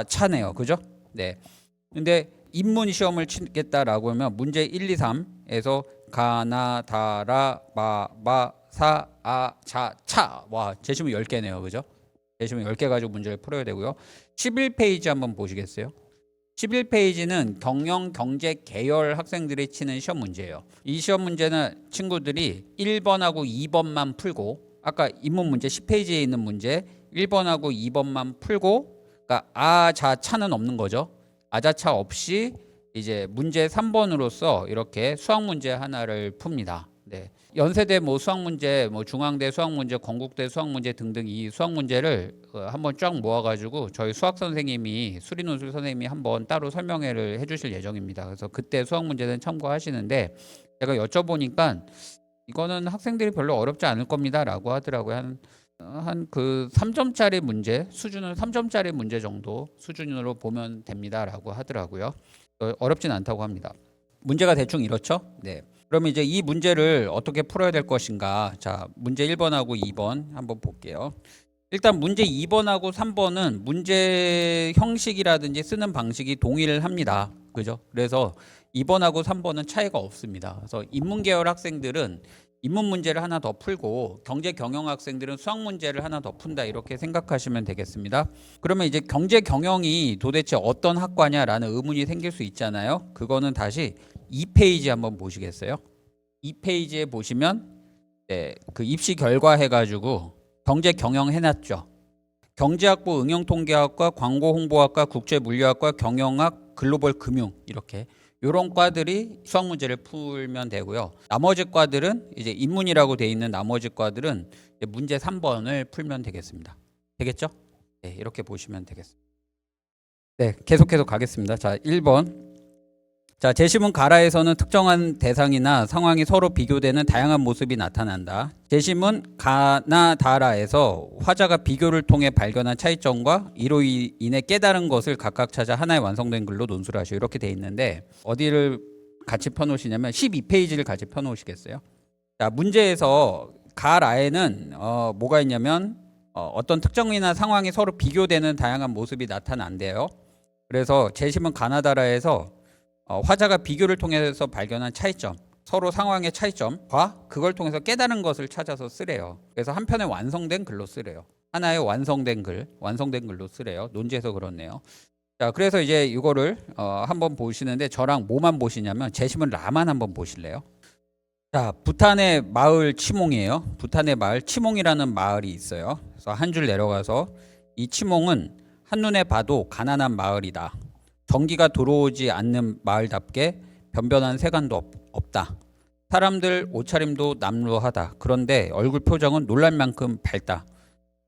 Speaker 1: 차네요. 그죠? 네. 근데 인문 시험을 치겠다라고 하면 문제 1, 2, 3에서 가나 다라 마 사 차 와 제시문 10개네요. 그죠? 제시문 10개 가지고 문제를 풀어야 되고요. 11페이지 한번 보시겠어요? 11페이지는 경영 경제 계열 학생들이 치는 시험 문제예요. 이 시험 문제는 친구들이 1번하고 2번만 풀고 아까 인문 문제 10페이지에 있는 문제 1번하고 2번만 풀고 그러니까 차는 없는 거죠. 아자차 없이 이제 문제 3번으로서 이렇게 수학 문제 하나를 풉니다. 네. 연세대 뭐 수학 문제, 뭐 중앙대 수학 문제, 건국대 수학 문제 등등 이 수학 문제를 한번 쫙 모아가지고 저희 수학 선생님이 수리논술 선생님이 한번 따로 설명회를 해주실 예정입니다. 그래서 그때 수학 문제는 참고하시는데 제가 여쭤보니까 이거는 학생들이 별로 어렵지 않을 겁니다라고 하더라고요. 한 그 3점짜리 문제 수준은 3점짜리 문제 정도 수준으로 보면 됩니다라고 하더라고요. 어렵진 않다고 합니다. 문제가 대충 이렇죠? 네. 그러면 이제 이 문제를 어떻게 풀어야 될 것인가? 자, 문제 1번하고 2번 한번 볼게요. 일단 문제 2번하고 3번은 문제 형식이라든지 쓰는 방식이 동일합니다. 그죠? 그래서 2번하고 3번은 차이가 없습니다. 그래서 인문계열 학생들은 인문 문제를 하나 더 풀고 경제 경영 학생들은 수학 문제를 하나 더 푼다 이렇게 생각하시면 되겠습니다. 그러면 이제 경제 경영이 도대체 어떤 학과냐라는 의문이 생길 수 있잖아요. 그거는 다시 2페이지 한번 보시겠어요? 2페이지에 보시면 그 입시 결과 해가지고 경제 경영 해놨죠. 경제학부 응용통계학과 광고홍보학과 국제물리학과 경영학 글로벌 금융 이렇게 이런 과들이 수학 문제를 풀면 되고요. 나머지 과들은 이제 인문이라고 돼 있는 나머지 과들은 문제 3번을 풀면 되겠습니다. 되겠죠? 네, 이렇게 보시면 되겠습니다. 네, 계속해서 가겠습니다. 자, 1번. 자, 제시문 가라에서는 특정한 대상이나 상황이 서로 비교되는 다양한 모습이 나타난다. 제시문 가나다라에서 화자가 비교를 통해 발견한 차이점과 이로 인해 깨달은 것을 각각 찾아 하나의 완성된 글로 논술하시오. 이렇게 돼 있는데 어디를 같이 펴놓으시냐면 12페이지를 같이 펴놓으시겠어요? 자, 문제에서 가라에는 뭐가 있냐면 어떤 특정이나 상황이 서로 비교되는 다양한 모습이 나타난대요. 그래서 제시문 가나다라에서 화자가 비교를 통해서 발견한 차이점 서로 상황의 차이점과 그걸 통해서 깨달은 것을 찾아서 쓰래요. 그래서 한 편의 완성된 글로 쓰래요. 하나의 완성된 글로 쓰래요. 논지에서 그렇네요. 자, 그래서 이제 이거를 한번 보시는데 저랑 뭐만 보시냐면 제시문 라만 한번 보실래요? 자, 부탄의 마을 치몽이에요. 부탄의 마을 치몽이라는 마을이 있어요. 그래서 한 줄 내려가서 이 치몽은 한눈에 봐도 가난한 마을이다. 전기가 들어오지 않는 마을답게 변변한 세간도 없다. 사람들 옷차림도 남루하다. 그런데 얼굴 표정은 놀랄 만큼 밝다.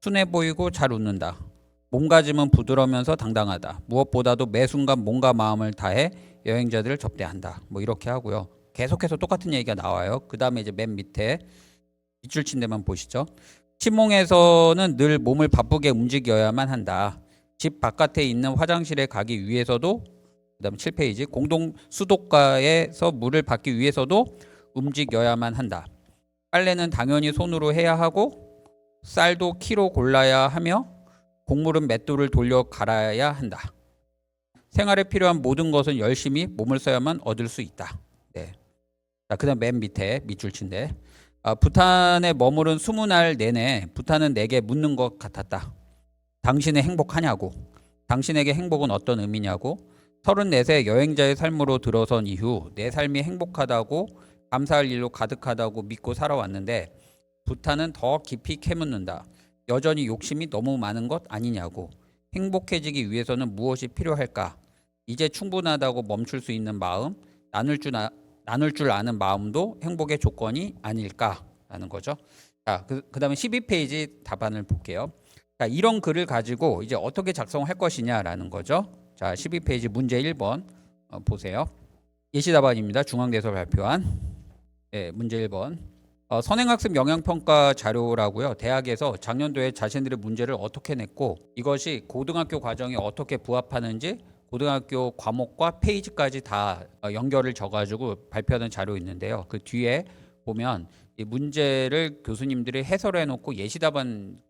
Speaker 1: 순해 보이고 잘 웃는다. 몸가짐은 부드러우면서 당당하다. 무엇보다도 매 순간 몸과 마음을 다해 여행자들을 접대한다. 뭐 이렇게 하고요. 계속해서 똑같은 얘기가 나와요. 그 다음에 이제 맨 밑에 밑줄 친 데만 보시죠. 치몽에서는 늘 몸을 바쁘게 움직여야만 한다. 집 바깥에 있는 화장실에 가기 위해서도, 그 다음에 7페이지, 공동 수도가에서 물을 받기 위해서도 움직여야만 한다. 빨래는 당연히 손으로 해야 하고 쌀도 키로 골라야 하며 곡물은 맷돌을 돌려 갈아야 한다. 생활에 필요한 모든 것은 열심히 몸을 써야만 얻을 수 있다. 네. 자, 그다음 맨 밑에 밑줄 친데 부탄에 머무른 20날 내내 부탄은 내게 묻는 것 같았다. 당신은 행복하냐고. 당신에게 행복은 어떤 의미냐고. 34세 여행자의 삶으로 들어선 이후 내 삶이 행복하다고 감사할 일로 가득하다고 믿고 살아왔는데 부탄은 더 깊이 캐묻는다. 여전히 욕심이 너무 많은 것 아니냐고. 행복해지기 위해서는 무엇이 필요할까? 이제 충분하다고 멈출 수 있는 마음, 나눌 줄 아는 마음도 행복의 조건이 아닐까라는 거죠. 자, 그다음에 12페이지 답안을 볼게요. 자, 이런 글을 가지고 이제 어떻게 작성할 것이냐라는 거죠. 자, 12페이지 문제 1번 보세요. 예시 답안입니다. 중앙대에서 발표한 문제 1번. 선행학습 영향평가 자료라고요. 대학에서 작년도에 자신들의 문제를 어떻게 냈고 이것이 고등학교 과정에 어떻게 부합하는지 고등학교 과목과 페이지까지 다 연결을 져가지고 발표하는 자료 있는데요. 그 뒤에 보면 이 문제를 교수님들이 해설해 놓고 예시답안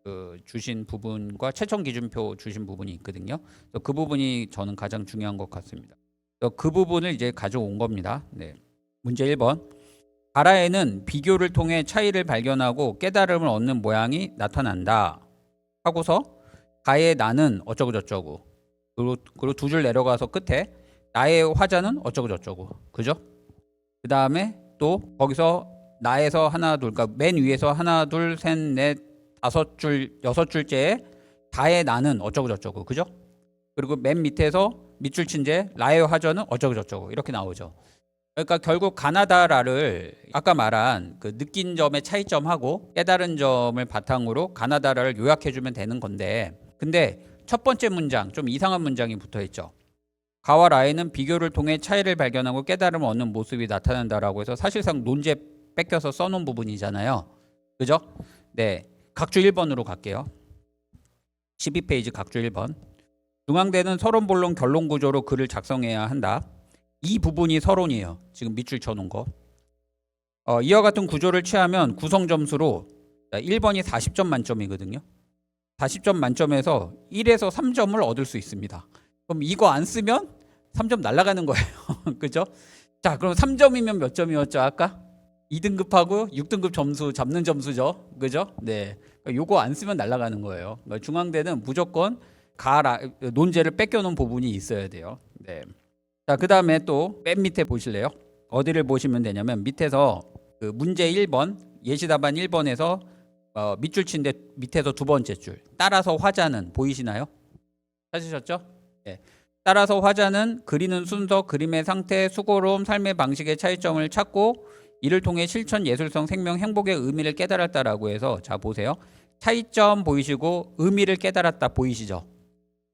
Speaker 1: 주신 부분과 채점 기준표 주신 부분이 있거든요. 그 부분이 저는 가장 중요한 것 같습니다. 그 부분을 이제 가져온 겁니다. 네. 문제 1번. 가라에는 비교를 통해 차이를 발견하고 깨달음을 얻는 모양이 나타난다. 하고서 가의 나는 어쩌고 저쩌고. 그리고 두 줄 내려가서 끝에 나의 화자는 어쩌고 저쩌고. 그죠? 그 다음에 또 거기서 나에서 하나 둘, 그러니까 맨 위에서 하나 둘 셋 넷 다섯 줄 여섯 줄째에 다의 나는 어쩌고 저쩌고. 그죠? 그리고 맨 밑에서 밑줄 친제 나의 화자는 어쩌고 저쩌고 이렇게 나오죠. 그러니까 결국 가나다라를 아까 말한 그 느낀 점의 차이점하고 깨달은 점을 바탕으로 가나다라를 요약해주면 되는 건데, 근데 첫 번째 문장 좀 이상한 문장이 붙어있죠. 가와 라에는 비교를 통해 차이를 발견하고 깨달음을 얻는 모습이 나타난다라고 해서 사실상 논제 뺏겨서 써놓은 부분이잖아요. 그죠? 네, 각주 1번으로 갈게요. 12페이지 각주 1번. 중앙대는 서론본론 결론 구조로 글을 작성해야 한다. 이 부분이 서론이에요. 지금 밑줄 쳐놓은 거. 이와 같은 구조를 취하면 구성 점수로 1번이 40점 만점이거든요. 40점 만점에서 1에서 3점을 얻을 수 있습니다. 그럼 이거 안 쓰면 3점 날아가는 거예요. 그죠? 자, 그럼 3점이면 몇 점이었죠? 아까 2등급하고 6등급 점수 잡는 점수죠. 그죠? 네. 요거 안 쓰면 날아가는 거예요. 중앙대는 무조건 논제를 뺏겨놓은 부분이 있어야 돼요. 네. 자, 그 다음에 또 맨 밑에 보실래요? 어디를 보시면 되냐면 밑에서 그 문제 1번 예시답안 1번에서 밑줄 친데 밑에서 두 번째 줄 따라서 화자는 보이시나요? 찾으셨죠? 네. 따라서 화자는 그리는 순서, 그림의 상태, 수고로움, 삶의 방식의 차이점을 찾고 이를 통해 실천, 예술성, 생명, 행복의 의미를 깨달았다라고 해서 자 보세요. 차이점 보이시고 의미를 깨달았다 보이시죠?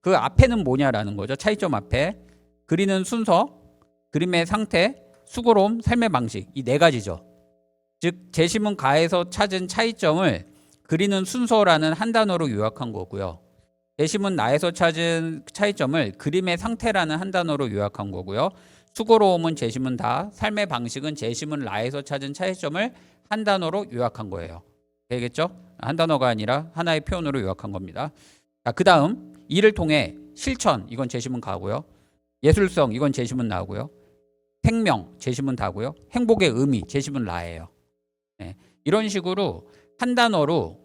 Speaker 1: 그 앞에는 뭐냐라는 거죠. 차이점 앞에 그리는 순서, 그림의 상태, 수고로움, 삶의 방식 이 네 가지죠. 즉 제시문 가에서 찾은 차이점을 그리는 순서라는 한 단어로 요약한 거고요. 제시문 나에서 찾은 차이점을 그림의 상태라는 한 단어로 요약한 거고요. 수고로움은 제시문 다, 삶의 방식은 제시문 라에서 찾은 차이점을 한 단어로 요약한 거예요. 되겠죠? 한 단어가 아니라 하나의 표현으로 요약한 겁니다. 자, 그 다음 이를 통해 실천, 이건 제시문 가고요. 예술성, 이건 제시문 나오고요. 생명 제시문 다고요. 행복의 의미 제시문 라예요. 네. 이런 식으로 한 단어로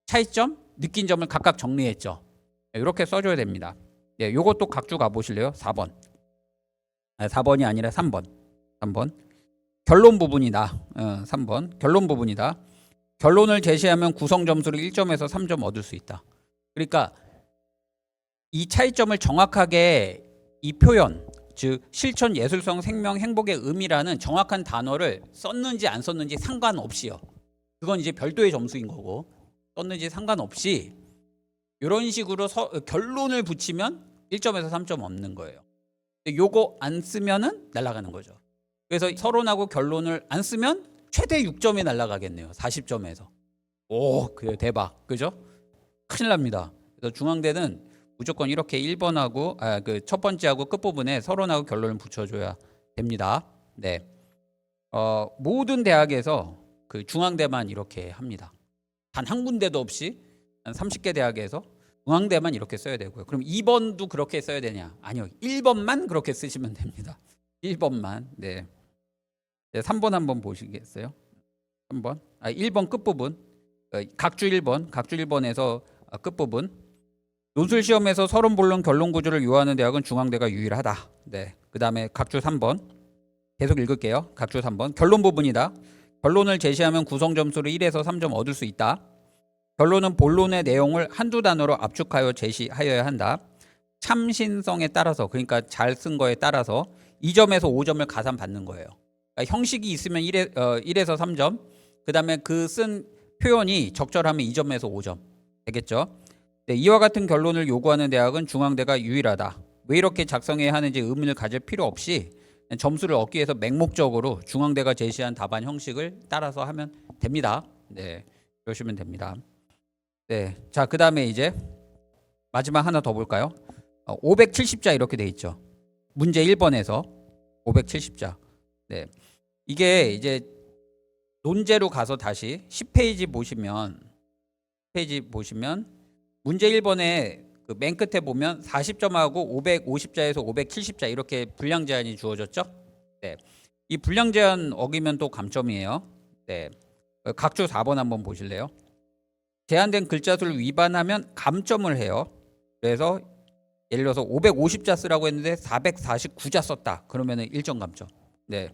Speaker 1: 차이점, 느낀 점을 각각 정리했죠. 네, 이렇게 써줘야 됩니다. 네, 요것도 각주 가보실래요? 4번. 4번이 아니라 3번. 3번. 결론 부분이다. 3번. 결론 부분이다. 결론을 제시하면 구성 점수를 1점에서 3점 얻을 수 있다. 그러니까 이 차이점을 정확하게 이 표현, 즉 실천, 예술성, 생명, 행복의 의미라는 정확한 단어를 썼는지 안 썼는지 상관없이요. 그건 이제 별도의 점수인 거고, 썼는지 상관없이 이런 식으로 결론을 붙이면 1점에서 3점 얻는 거예요. 요거 안 쓰면은 날아가는 거죠. 그래서 서론하고 결론을 안 쓰면 최대 6점이 날아가겠네요. 40점에서. 오, 그래 대박. 그죠? 큰일 납니다. 그래서 중앙대는 무조건 이렇게 1번하고 그 첫 번째하고 끝부분에 서론하고 결론을 붙여줘야 됩니다. 네. 모든 대학에서 그 중앙대만 이렇게 합니다. 단 한 군데도 없이 한 30개 대학에서 중앙대만 이렇게 써야 되고요. 그럼 2번도 그렇게 써야 되냐? 아니요. 1번만 그렇게 쓰시면 됩니다. 1번만. 네. 3번 한번 보시겠어요? 3번. 1번 끝부분. 각주 1번. 각주 1번에서 끝부분. 논술 시험에서 서론, 본론, 결론 구조를 요하는 대학은 중앙대가 유일하다. 네. 그다음에 각주 3번. 계속 읽을게요. 각주 3번. 결론 부분이다. 결론을 제시하면 구성 점수를 1에서 3점 얻을 수 있다. 결론은 본론의 내용을 한두 단어로 압축하여 제시하여야 한다. 참신성에 따라서, 그러니까 잘 쓴 거에 따라서 2점에서 5점을 가산받는 거예요. 그러니까 형식이 있으면 1에서 3점, 그 다음에 그 쓴 표현이 적절하면 2점에서 5점 되겠죠. 네, 이와 같은 결론을 요구하는 대학은 중앙대가 유일하다. 왜 이렇게 작성해야 하는지 의문을 가질 필요 없이 점수를 얻기 위해서 맹목적으로 중앙대가 제시한 답안 형식을 따라서 하면 됩니다. 네, 그러시면 됩니다. 네, 자, 그 다음에 이제 마지막 하나 더 볼까요? 570자 이렇게 돼 있죠. 문제 1번에서 570자. 네, 이게 이제 논제로 가서 다시 10페이지 보시면 문제 1번에 그 맨 끝에 보면 40점하고 550자에서 570자 이렇게 분량 제한이 주어졌죠. 네, 이 분량 제한 어기면 또 감점이에요. 네, 각주 4번 한번 보실래요? 제한된 글자 수를 위반하면 감점을 해요. 그래서 예를 들어서 550자 쓰라고 했는데 449자 썼다. 그러면은 1점 감점. 네.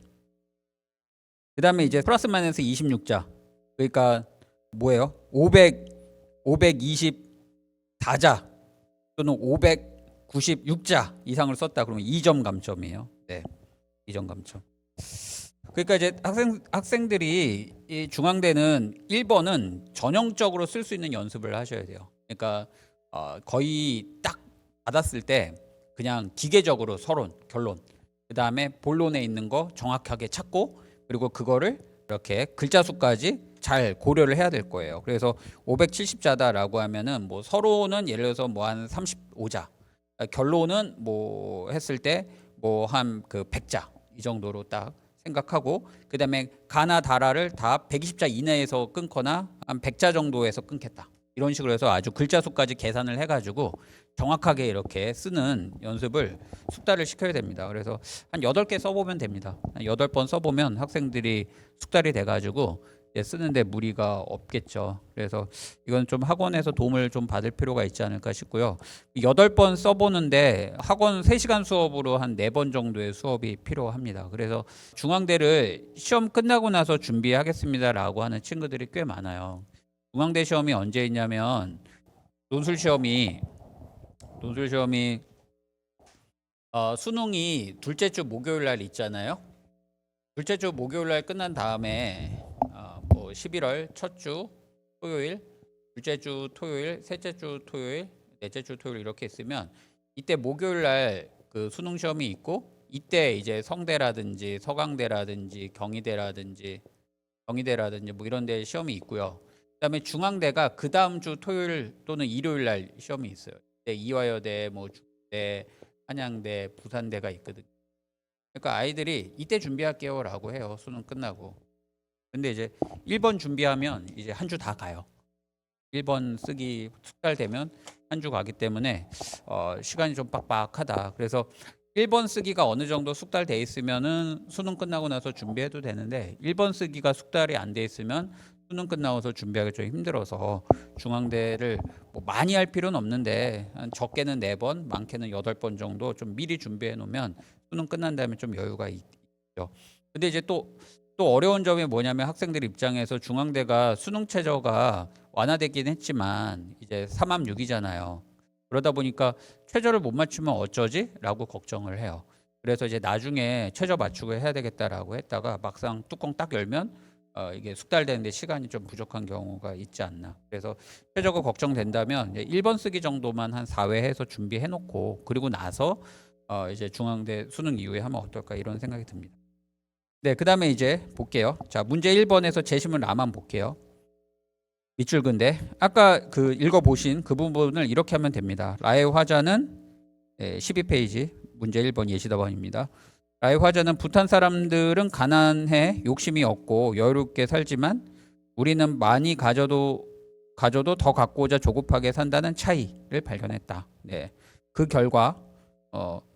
Speaker 1: 그다음에 이제 플러스 마이너스 26자. 그러니까 뭐예요? 524자 또는 596자 이상을 썼다. 그러면 2점 감점이에요. 네. 2점 감점. 그러니까 이제 학생들이 이 중앙대는 1번은 전형적으로 쓸 수 있는 연습을 하셔야 돼요. 그러니까 거의 딱 받았을 때 그냥 기계적으로 서론, 결론, 그 다음에 본론에 있는 거 정확하게 찾고 그리고 그거를 이렇게 글자 수까지 잘 고려를 해야 될 거예요. 그래서 570자다라고 하면은 뭐 서론은 예를 들어서 뭐 한 35자, 결론은 뭐 했을 때 뭐 한 그 100자 이 정도로 딱 생각하고 그다음에 가나 다라를 다 120자 이내에서 끊거나 한 100자 정도에서 끊겠다. 이런 식으로 해서 아주 글자 수까지 계산을 해가지고 정확하게 이렇게 쓰는 연습을 숙달을 시켜야 됩니다. 그래서 한 8개 써보면 됩니다. 한 8번 써보면 학생들이 숙달이 돼가지고 쓰는데 무리가 없겠죠. 그래서 이건 좀 학원에서 도움을 좀 받을 필요가 있지 않을까 싶고요. 8번 써보는데 학원 3시간 수업으로 한 4번 정도의 수업이 필요합니다. 그래서 중앙대를 시험 끝나고 나서 준비하겠습니다라고 하는 친구들이 꽤 많아요. 중앙대 시험이 언제 있냐면 논술 시험이 수능이 둘째 주 목요일 날 있잖아요. 둘째 주 목요일 날 끝난 다음에 뭐 11월 첫 주 토요일, 둘째 주 토요일, 셋째 주 토요일, 넷째 주 토요일 이렇게 있으면 이때 목요일 날 그 수능 시험이 있고 이때 이제 성대라든지 서강대라든지 경희대라든지 뭐 이런 데 시험이 있고요. 그다음에 중앙대가 그 다음 주 토요일 또는 일요일 날 시험이 있어요. 이화여대, 뭐 중대, 한양대, 부산대가 있거든요. 그러니까 아이들이 이때 준비할게요라고 해요. 수능 끝나고. 근데 이제 1번 준비하면 이제 한 주 다 가요. 1번 쓰기 숙달되면 한 주 가기 때문에 시간이 좀 빡빡하다. 그래서 1번 쓰기가 어느 정도 숙달돼 있으면은 수능 끝나고 나서 준비해도 되는데 1번 쓰기가 숙달이 안 돼 있으면 수능 끝나고서 준비하기 좀 힘들어서 중앙대를 뭐 많이 할 필요는 없는데 한 적게는 4번, 많게는 8번 정도 좀 미리 준비해 놓으면 수능 끝난 다음에 좀 여유가 있죠. 근데 이제 또 어려운 점이 뭐냐면 학생들 입장에서 중앙대가 수능 최저가 완화되긴 했지만 이제 3합6이잖아요. 그러다 보니까 최저를 못 맞추면 어쩌지? 라고 걱정을 해요. 그래서 이제 나중에 최저 맞추고 해야 되겠다라고 했다가 막상 뚜껑 딱 열면 이게 숙달되는데 시간이 좀 부족한 경우가 있지 않나. 그래서 최저가 걱정된다면 이제 1번 쓰기 정도만 한 4회 해서 준비해 놓고 그리고 나서 이제 중앙대 수능 이후에 하면 어떨까 이런 생각이 듭니다. 네, 그다음에 이제 볼게요. 자, 문제 1번에서 제시문 라만 볼게요. 밑줄 근데 아까 그 읽어보신 그 부분을 이렇게 하면 됩니다. 라의 화자는 12페이지 문제 1번 예시답안입니다. 라의 화자는 부탄 사람들은 가난해 욕심이 없고 여유롭게 살지만 우리는 많이 가져도 더 갖고자 조급하게 산다는 차이를 발견했다. 네, 그 결과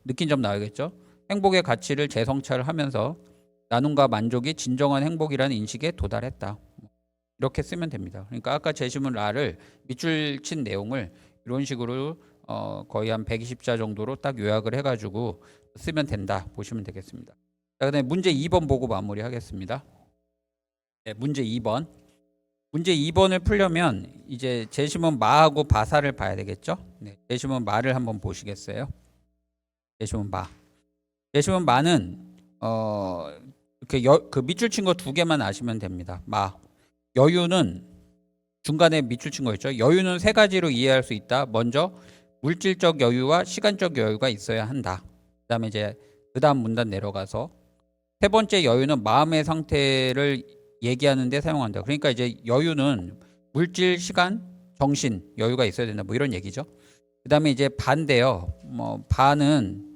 Speaker 1: 느낀 점 나오겠죠. 행복의 가치를 재성찰하면서 나눔과 만족이 진정한 행복이라는 인식에 도달했다. 이렇게 쓰면 됩니다. 그러니까 아까 제시문 라를 밑줄 친 내용을 이런 식으로 거의 한 120자 정도로 딱 요약을 해가지고 쓰면 된다 보시면 되겠습니다. 자, 그다음에 문제 2번 보고 마무리하겠습니다. 네, 문제 2번. 문제 2번을 풀려면 이제 제시문 마하고 바사를 봐야 되겠죠. 네, 제시문 마를 한번 보시겠어요? 제시문 마. 제시문 마는 이렇게 그 밑줄 친 거 2개만 아시면 됩니다. 마. 여유는 중간에 밑줄 친 거 있죠. 여유는 3가지로 이해할 수 있다. 먼저 물질적 여유와 시간적 여유가 있어야 한다. 그다음에 이제 그다음 문단 내려가서 3번째 여유는 마음의 상태를 얘기하는 데 사용한다. 그러니까 이제 여유는 물질, 시간, 정신 여유가 있어야 된다. 뭐 이런 얘기죠. 그다음에 이제 반대요. 뭐 반은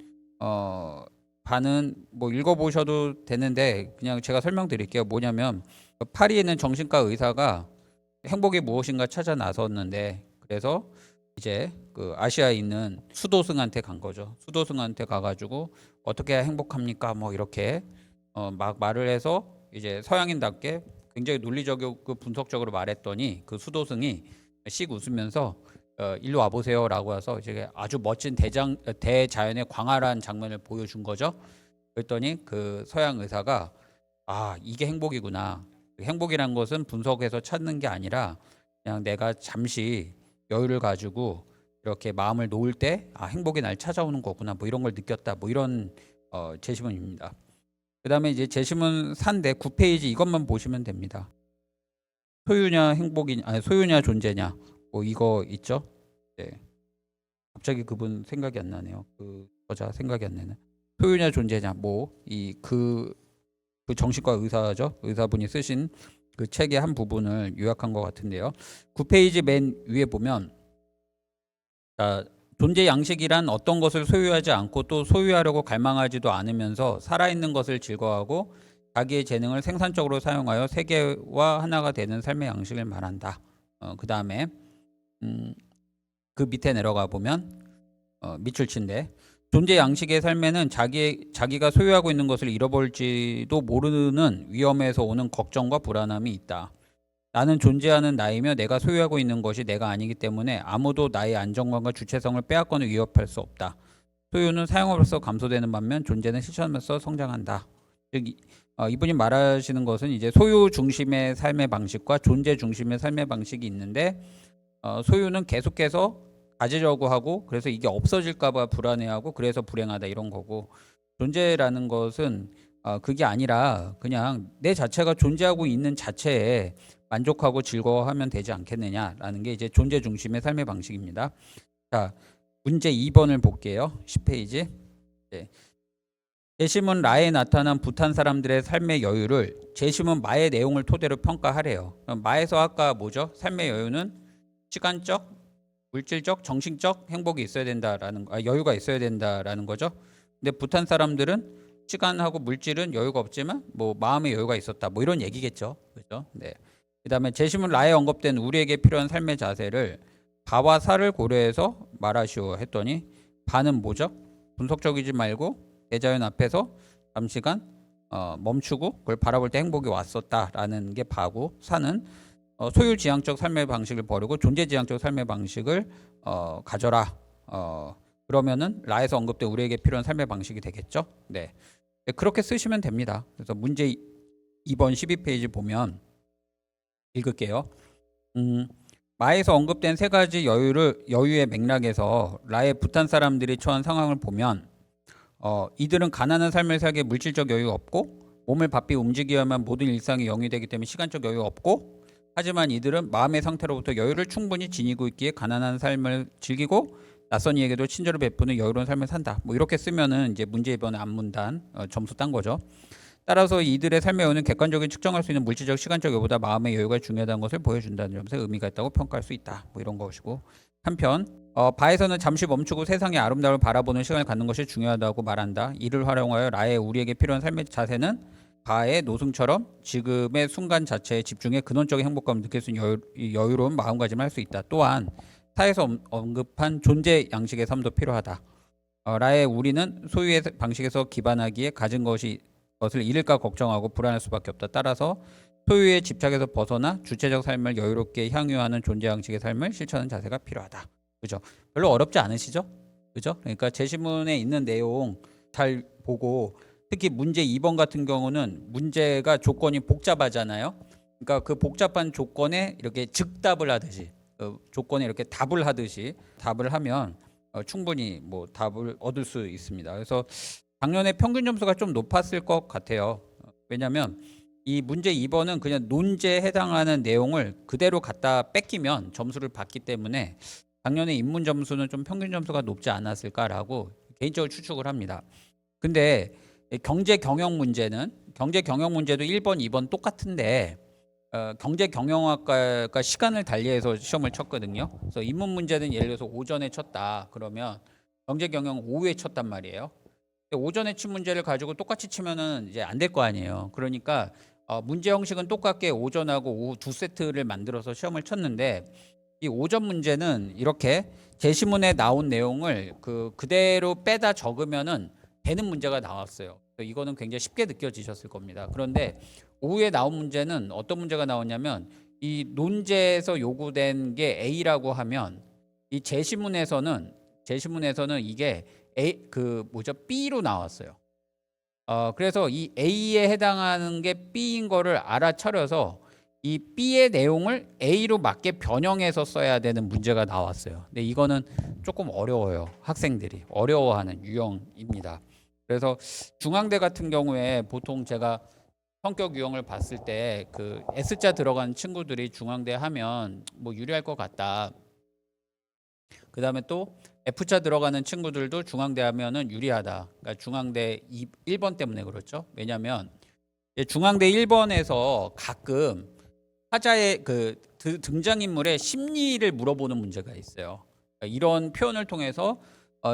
Speaker 1: 뭐 읽어보셔도 되는데 그냥 제가 설명드릴게요. 뭐냐면 파리에 있는 정신과 의사가 행복이 무엇인가 찾아 나섰는데 그래서 이제 그 아시아에 있는 수도승한테 간 거죠. 수도승한테 가가지고 어떻게 해야 행복합니까? 뭐 이렇게 막 말을 해서 이제 서양인답게 굉장히 논리적이고 분석적으로 말했더니 그 수도승이 씩 웃으면서 일로 와보세요라고 해서 이제 아주 멋진 대자연의 광활한 장면을 보여준 거죠. 그랬더니 그 서양 의사가 이게 행복이구나. 행복이란 것은 분석해서 찾는 게 아니라 그냥 내가 잠시 여유를 가지고 이렇게 마음을 놓을 때 행복이 날 찾아오는 거구나. 뭐 이런 걸 느꼈다. 뭐 이런 제시문입니다. 그다음에 이제 제시문 4인데 9페이지 이것만 보시면 됩니다. 소유냐 행복이냐 소유냐 존재냐 뭐 이거 있죠. 네. 갑자기 그분 생각이 안 나네요. 그 여자 생각이 안 나네. 소유냐 존재냐 뭐 그 정신과 의사죠. 의사분이 쓰신 그 책의 한 부분을 요약한 것 같은데요. 9페이지 맨 위에 보면 존재 양식이란 어떤 것을 소유하지 않고 또 소유하려고 갈망하지도 않으면서 살아있는 것을 즐거워하고 자기의 재능을 생산적으로 사용하여 세계와 하나가 되는 삶의 양식을 말한다. 그 다음에 그 밑에 내려가 보면 밑줄 친데 존재 양식의 삶에는 자기가 소유하고 있는 것을 잃어버릴지도 모르는 위험에서 오는 걱정과 불안함이 있다. 나는 존재하는 나이며 내가 소유하고 있는 것이 내가 아니기 때문에 아무도 나의 안정감과 주체성을 빼앗거나 위협할 수 없다. 소유는 사용으로서 감소되는 반면 존재는 실천하면서 성장한다. 즉 이분이 말하시는 것은 이제 소유 중심의 삶의 방식과 존재 중심의 삶의 방식이 있는데 소유는 계속해서 가지려고 하고 그래서 이게 없어질까봐 불안해하고 그래서 불행하다 이런 거고 존재라는 것은 그게 아니라 그냥 내 자체가 존재하고 있는 자체에 만족하고 즐거워하면 되지 않겠느냐라는 게 이제 존재 중심의 삶의 방식입니다. 자, 문제 2번을 볼게요. 10페이지. 네. 제시문 라에 나타난 부탄 사람들의 삶의 여유를 제시문 마의 내용을 토대로 평가하래요. 그럼 마에서 아까 뭐죠? 삶의 여유는 시간적, 물질적, 정신적 행복이 있어야 된다라는 여유가 있어야 된다라는 거죠. 근데 부탄 사람들은 시간하고 물질은 여유가 없지만 뭐 마음의 여유가 있었다. 뭐 이런 얘기겠죠. 그렇죠? 네. 그다음에 제시문 라에 언급된 우리에게 필요한 삶의 자세를 바와 사를 고려해서 말하시오 했더니 바는 뭐죠? 분석적이지 말고 대자연 앞에서 잠시간 멈추고 그걸 바라볼 때 행복이 왔었다라는 게 바고, 사는 소유지향적 삶의 방식을 버리고 존재지향적 삶의 방식을 가져라. 그러면은 라에서 언급된 우리에게 필요한 삶의 방식이 되겠죠. 네, 그렇게 쓰시면 됩니다. 그래서 문제 2번 12페이지 보면 읽을게요. 마에서 언급된 세 가지 여유의 맥락에서 라의 부탄 사람들이 처한 상황을 보면 이들은 가난한 삶을 살기에 물질적 여유가 없고 몸을 바삐 움직여야만 모든 일상이 영위되기 때문에 시간적 여유가 없고, 하지만 이들은 마음의 상태로부터 여유를 충분히 지니고 있기에 가난한 삶을 즐기고 낯선 이에게도 친절을 베푸는 여유로운 삶을 산다. 뭐 이렇게 쓰면은 이제 문제 2번 앞문단 점수 딴 거죠. 따라서 이들의 삶의 여유는 객관적인 측정할 수 있는 물질적 시간적 여유보다 마음의 여유가 중요하다는 것을 보여준다는 점에서 의미가 있다고 평가할 수 있다. 뭐 이런 것이고, 한편 바에서는 잠시 멈추고 세상의 아름다움을 바라보는 시간을 갖는 것이 중요하다고 말한다. 이를 활용하여 라의 우리에게 필요한 삶의 자세는 바의 노승처럼 지금의 순간 자체에 집중해 근원적인 행복감을 느낄 수 있는 여유로운 마음가짐을 할 수 있다. 또한 사에서 언급한 존재 양식의 삶도 필요하다. 라의 우리는 소유의 방식에서 기반하기에 가진 것을 잃을까 걱정하고 불안할 수밖에 없다. 따라서 소유의 집착에서 벗어나 주체적 삶을 여유롭게 향유하는 존재 양식의 삶을 실천하는 자세가 필요하다. 그죠? 별로 어렵지 않으시죠? 그죠? 그러니까 제시문에 있는 내용 잘 보고, 특히 문제 2번 같은 경우는 문제가 조건이 복잡하잖아요. 그러니까 그 복잡한 조건에 이렇게 즉답을 하듯이, 조건에 이렇게 답을 하듯이 답을 하면 충분히 뭐 답을 얻을 수 있습니다. 그래서 작년에 평균 점수가 좀 높았을 것 같아요. 왜냐하면 이 문제 2번은 그냥 논제에 해당하는 내용을 그대로 갖다 뺏기면 점수를 받기 때문에 작년에 인문 점수는 좀 평균 점수가 높지 않았을까라고 개인적으로 추측을 합니다. 근데 경제 경영 문제도 1번, 2번 똑같은데 경제 경영학과가 시간을 달리해서 시험을 쳤거든요. 그래서 인문 문제는 예를 들어서 오전에 쳤다. 그러면 경제 경영 오후에 쳤단 말이에요. 오전에 친 문제를 가지고 똑같이 치면은 이제 안 될 거 아니에요. 그러니까 문제 형식은 똑같게 오전하고 오후 두 세트를 만들어서 시험을 쳤는데, 이 오전 문제는 이렇게 제시문에 나온 내용을 그대로 빼다 적으면은 되는 문제가 나왔어요. 이거는 굉장히 쉽게 느껴지셨을 겁니다. 그런데 오후에 나온 문제는 어떤 문제가 나왔냐면, 이 논제에서 요구된 게 A라고 하면 이 제시문에서는 이게 B로 나왔어요. 그래서 이 A에 해당하는 게 B인 거를 알아차려서 이 B의 내용을 A로 맞게 변형해서 써야 되는 문제가 나왔어요. 근데 이거는 조금 어려워요. 학생들이 어려워하는 유형입니다. 그래서 중앙대 같은 경우에 보통 제가 성격 유형을 봤을 때 그 S자 들어간 친구들이 중앙대 하면 뭐 유리할 것 같다. 그 다음에 또 F자 들어가는 친구들도 중앙대 하면은 유리하다. 그러니까 중앙대 1번 때문에 그렇죠. 왜냐하면 중앙대 1번에서 가끔 타자의 등장인물의 심리를 물어보는 문제가 있어요. 그러니까 이런 표현을 통해서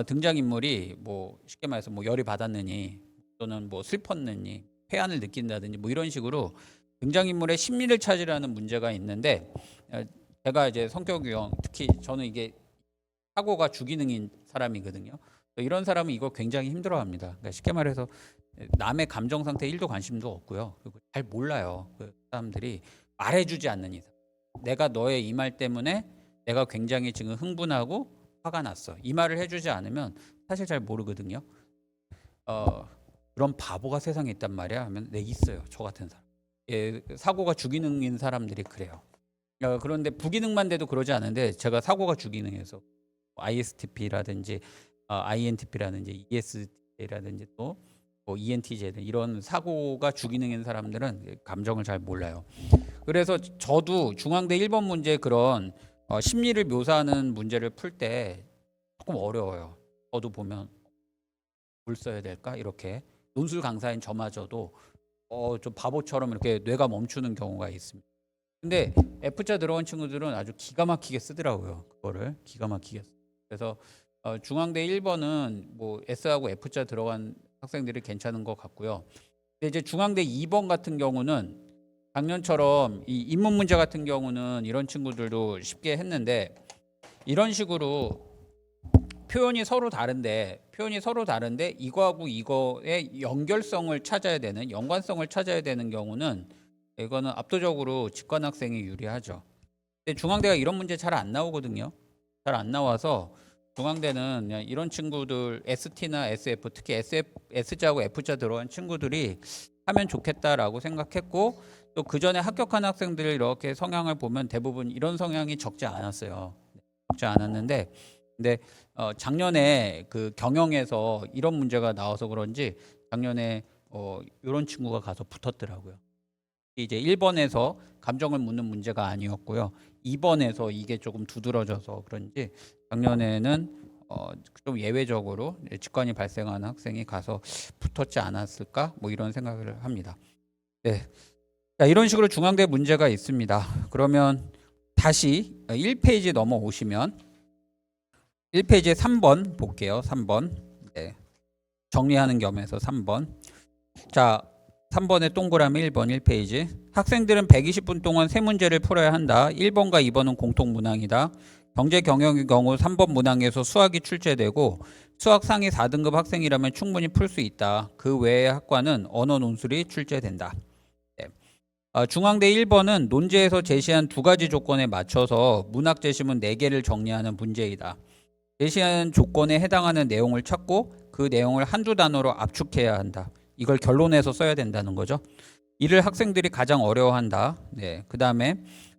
Speaker 1: 등장인물이 뭐 쉽게 말해서 뭐 열이 받았느니 또는 뭐 슬펐느니 회한을 느낀다든지 뭐 이런 식으로 등장인물의 심리를 찾으라는 문제가 있는데, 제가 이제 성격 유형, 특히 저는 이게 사고가 주기능인 사람이거든요. 이런 사람은 이거 굉장히 힘들어합니다. 그러니까 쉽게 말해서 남의 감정 상태에 1도 관심도 없고요. 그리고 잘 몰라요. 그 사람들이 말해주지 않는 이상. 내가 너의 이 말 때문에 내가 굉장히 지금 흥분하고 화가 났어. 이 말을 해주지 않으면 사실 잘 모르거든요. 그런 바보가 세상에 있단 말이야 하면 네, 있어요. 저 같은 사람. 사고가 주기능인 사람들이 그래요. 그런데 부기능만 돼도 그러지 않은데, 제가 사고가 주기능해서 ISTP라든지 INTP라든지 ESTJ라든지 또 뭐 ENTJ 이런 사고가 주기능인 사람들은 감정을 잘 몰라요. 그래서 저도 중앙대 1번 문제 그런 심리를 묘사하는 문제를 풀 때 조금 어려워요. 저도 보면 뭘 써야 될까 이렇게 논술 강사인 저마저도 좀 바보처럼 이렇게 뇌가 멈추는 경우가 있습니다. 근데 F자 들어간 친구들은 아주 기가 막히게 쓰더라고요. 그거를 기가 막히게. 그래서 중앙대 1번은 뭐 S하고 F자 들어간 학생들이 괜찮은 것 같고요. 근데 이제 중앙대 2번 같은 경우는 작년처럼 이 인문 문제 같은 경우는 이런 친구들도 쉽게 했는데, 이런 식으로 표현이 서로 다른데 이거하고 이거의 연결성을 찾아야 되는 연관성을 찾아야 되는 경우는 이거는 압도적으로 직관학생이 유리하죠. 근데 중앙대가 이런 문제 잘 안 나오거든요. 잘 안 나와서 중앙대는 그냥 이런 친구들 ST나 SF 특히 S자하고 F자 들어간 친구들이 하면 좋겠다라고 생각했고 또 그 전에 합격한 학생들 이렇게 성향을 보면 대부분 이런 성향이 적지 않았어요. 적지 않았는데 근데 작년에 그 경영에서 이런 문제가 나와서 그런지 작년에 이런 친구가 가서 붙었더라고요. 이제 1번에서 감정을 묻는 문제가 아니었고요. 2번에서 이게 조금 두드러져서 그런지 작년에는 좀 예외적으로 직관이 발생하는 학생이 가서 붙었지 않았을까? 뭐 이런 생각을 합니다. 네. 자, 이런 식으로 중앙대 문제가 있습니다. 그러면 다시 1페이지 넘어오시면 1페이지에 3번 볼게요. 3번. 네. 정리하는 겸해서 3번. 자, 3번의 동그라미 1번 1페이지. 학생들은 120분 동안 세 문제를 풀어야 한다. 1번과 2번은 공통 문항이다. 경제 경영의 경우 3번 문항에서 수학이 출제되고 수학 상위 4등급 학생이라면 충분히 풀 수 있다. 그 외의 학과는 언어 논술이 출제된다. 네. 중앙대 1번은 논제에서 제시한 두 가지 조건에 맞춰서 문학 제시문 4개를 정리하는 문제이다. 제시한 조건에 해당하는 내용을 찾고 그 내용을 한두 단어로 압축해야 한다. 이걸 결론에서 써야 된다는 거죠. 이를 학생들이 가장 어려워한다. 네. 그 다음에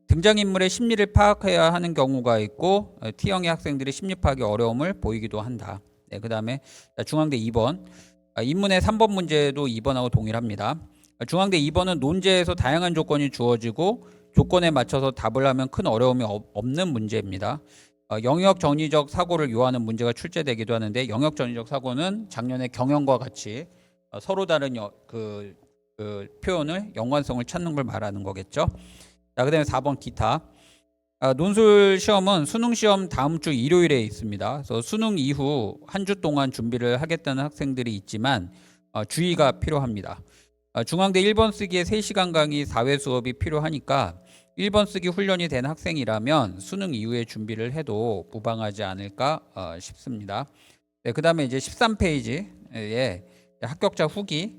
Speaker 1: 등장인물의 심리를 파악해야 하는 경우가 있고 T형의 학생들이 심리 파악에 어려움을 보이기도 한다. 네. 그 다음에 중앙대 2번. 인문의 3번 문제도 2번하고 동일합니다. 중앙대 2번은 논제에서 다양한 조건이 주어지고 조건에 맞춰서 답을 하면 큰 어려움이 없는 문제입니다. 영역 전위적 사고를 요하는 문제가 출제되기도 하는데 영역 전위적 사고는 작년에 경영과 같이 서로 다른 그 표현을 연관성을 찾는 걸 말하는 거겠죠. 자, 그다음에 4번 기타. 논술 시험은 수능 시험 다음 주 일요일에 있습니다. 그래서 수능 이후 한 주 동안 준비를 하겠다는 학생들이 있지만 주의가 필요합니다. 중앙대 1번 쓰기에 3시간 강의 4회 수업이 필요하니까 1번 쓰기 훈련이 된 학생이라면 수능 이후에 준비를 해도 무방하지 않을까 싶습니다. 네, 그 다음에 이제 13페이지에 합격자 후기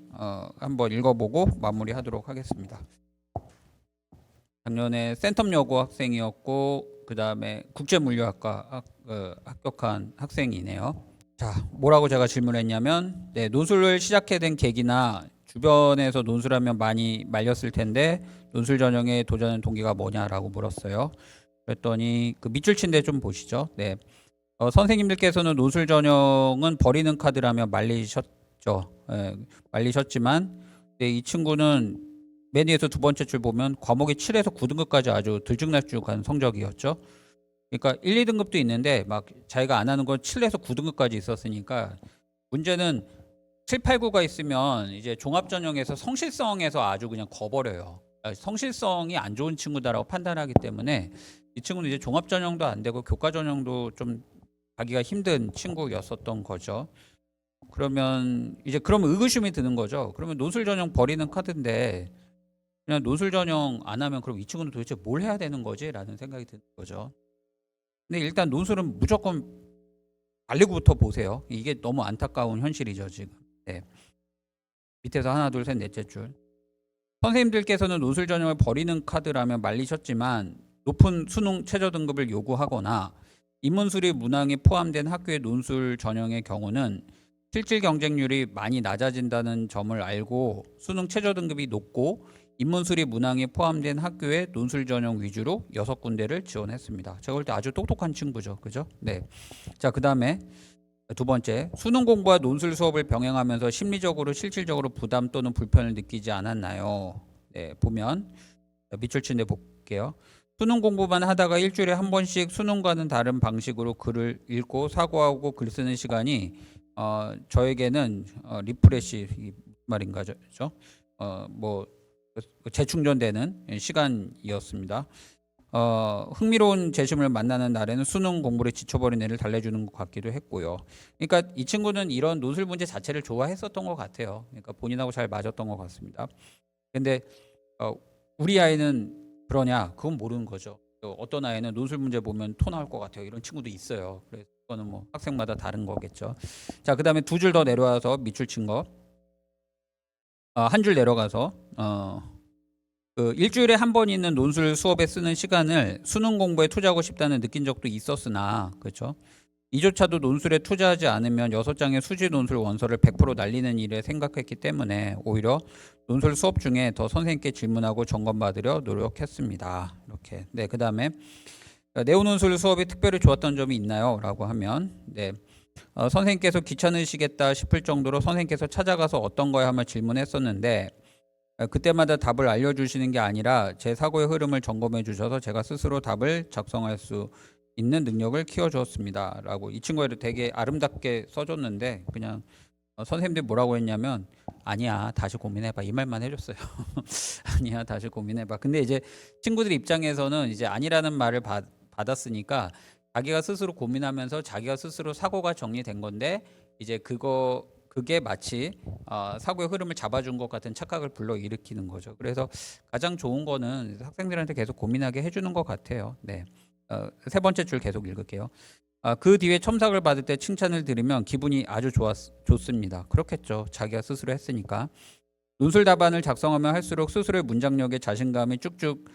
Speaker 1: 한번 읽어보고 마무리하도록 하겠습니다. 작년에 센텀여고 학생이었고 그 다음에 국제물류학과 합격한 학생이네요. 자, 뭐라고 제가 질문했냐면 네, 논술을 시작해야 된 계기나 주변에서 논술하면 많이 말렸을 텐데 논술 전형에 도전하는 동기가 뭐냐라고 물었어요. 그랬더니 그 밑줄 친 데 좀 보시죠. 네, 선생님들께서는 논술 전형은 버리는 카드라며 말리셨죠. 네, 말리셨지만 네, 이 친구는 맨 위에서 두 번째 줄 보면 과목이 7에서 9등급까지 아주 들쭉날쭉한 성적이었죠. 그러니까 1, 2등급도 있는데 막 자기가 안 하는 건 7에서 9등급까지 있었으니까 문제는 7, 8, 9가 있으면 이제 종합전형에서 성실성에서 아주 그냥 거버려요. 성실성이 안 좋은 친구다라고 판단하기 때문에 이 친구는 이제 종합전형도 안 되고 교과전형도 좀 가기가 힘든 친구였었던 거죠. 그러면 이제 그럼 의구심이 드는 거죠. 그러면 논술전형 버리는 카드인데 그냥 논술전형 안 하면 그럼 이 친구는 도대체 뭘 해야 되는 거지? 라는 생각이 드는 거죠. 근데 일단 논술은 무조건 알리고부터 보세요. 이게 너무 안타까운 현실이죠 지금. 네. 밑에서 하나 둘 셋 넷째 줄. 선생님들께서는 논술 전형을 버리는 카드라면 말리셨지만 높은 수능 최저 등급을 요구하거나 인문수리 문항이 포함된 학교의 논술 전형의 경우는 실질 경쟁률이 많이 낮아진다는 점을 알고 수능 최저 등급이 높고 인문수리 문항이 포함된 학교의 논술 전형 위주로 6군데를 지원했습니다. 제가 볼 때 아주 똑똑한 친구죠. 그죠? 네. 자, 그다음에 두 번째, 수능 공부와 논술 수업을 병행하면서 심리적으로 실질적으로 부담 또는 불편을 느끼지 않았나요? 네, 보면 밑줄 친 데 볼게요. 수능 공부만 하다가 일주일에 한 번씩 수능과는 다른 방식으로 글을 읽고 사고하고 글 쓰는 시간이 저에게는 리프레시 말인가죠? 뭐 재충전되는 시간이었습니다. 흥미로운 제시문을 만나는 날에는 수능 공부를 지쳐버린 애를 달래주는 것 같기도 했고요. 그러니까 이 친구는 이런 논술 문제 자체를 좋아했었던 것 같아요. 그러니까 본인하고 잘 맞았던 것 같습니다. 근데 우리 아이는 그러냐? 그건 모르는 거죠. 어떤 아이는 논술 문제 보면 토 나올 것 같아요. 이런 친구도 있어요. 그래서 그거는 뭐 학생마다 다른 거겠죠. 자, 그다음에 두 줄 더 내려와서 밑줄 친 거. 한 줄 내려가서 그 일주일에 한 번 있는 논술 수업에 쓰는 시간을 수능 공부에 투자하고 싶다는 느낀 적도 있었으나, 그렇죠? 이조차도 논술에 투자하지 않으면 6장의 수지 논술 원서를 100% 날리는 일에 생각했기 때문에 오히려 논술 수업 중에 더 선생님께 질문하고 점검받으려 노력했습니다. 이렇게. 네, 그다음에 네오 논술 수업이 특별히 좋았던 점이 있나요? 라고 하면, 네. 선생님께서 귀찮으시겠다 싶을 정도로 선생님께서 찾아가서 어떤 거야 하며 질문했었는데, 그때마다 답을 알려주시는 게 아니라 제 사고의 흐름을 점검해 주셔서 제가 스스로 답을 작성할 수 있는 능력을 키워주었습니다. 라고 이 친구에도 되게 아름답게 써줬는데, 그냥 선생님들이 뭐라고 했냐면, 아니야 다시 고민해봐, 이 말만 해줬어요. 아니야 다시 고민해봐. 근데 이제 친구들 입장에서는 이제 아니라는 말을 받았으니까 자기가 스스로 고민하면서 자기가 스스로 사고가 정리된 건데, 이제 그게 마치 사고의 흐름을 잡아준 것 같은 착각을 불러일으키는 거죠. 그래서 가장 좋은 거는 학생들한테 계속 고민하게 해주는 것 같아요. 네. 세 번째 줄 계속 읽을게요. 그 뒤에 첨삭을 받을 때 칭찬을 들으면 기분이 아주 좋습니다. 그렇겠죠. 자기가 스스로 했으니까. 논술 답안을 작성하면 할수록 스스로의 문장력에 자신감이 쭉쭉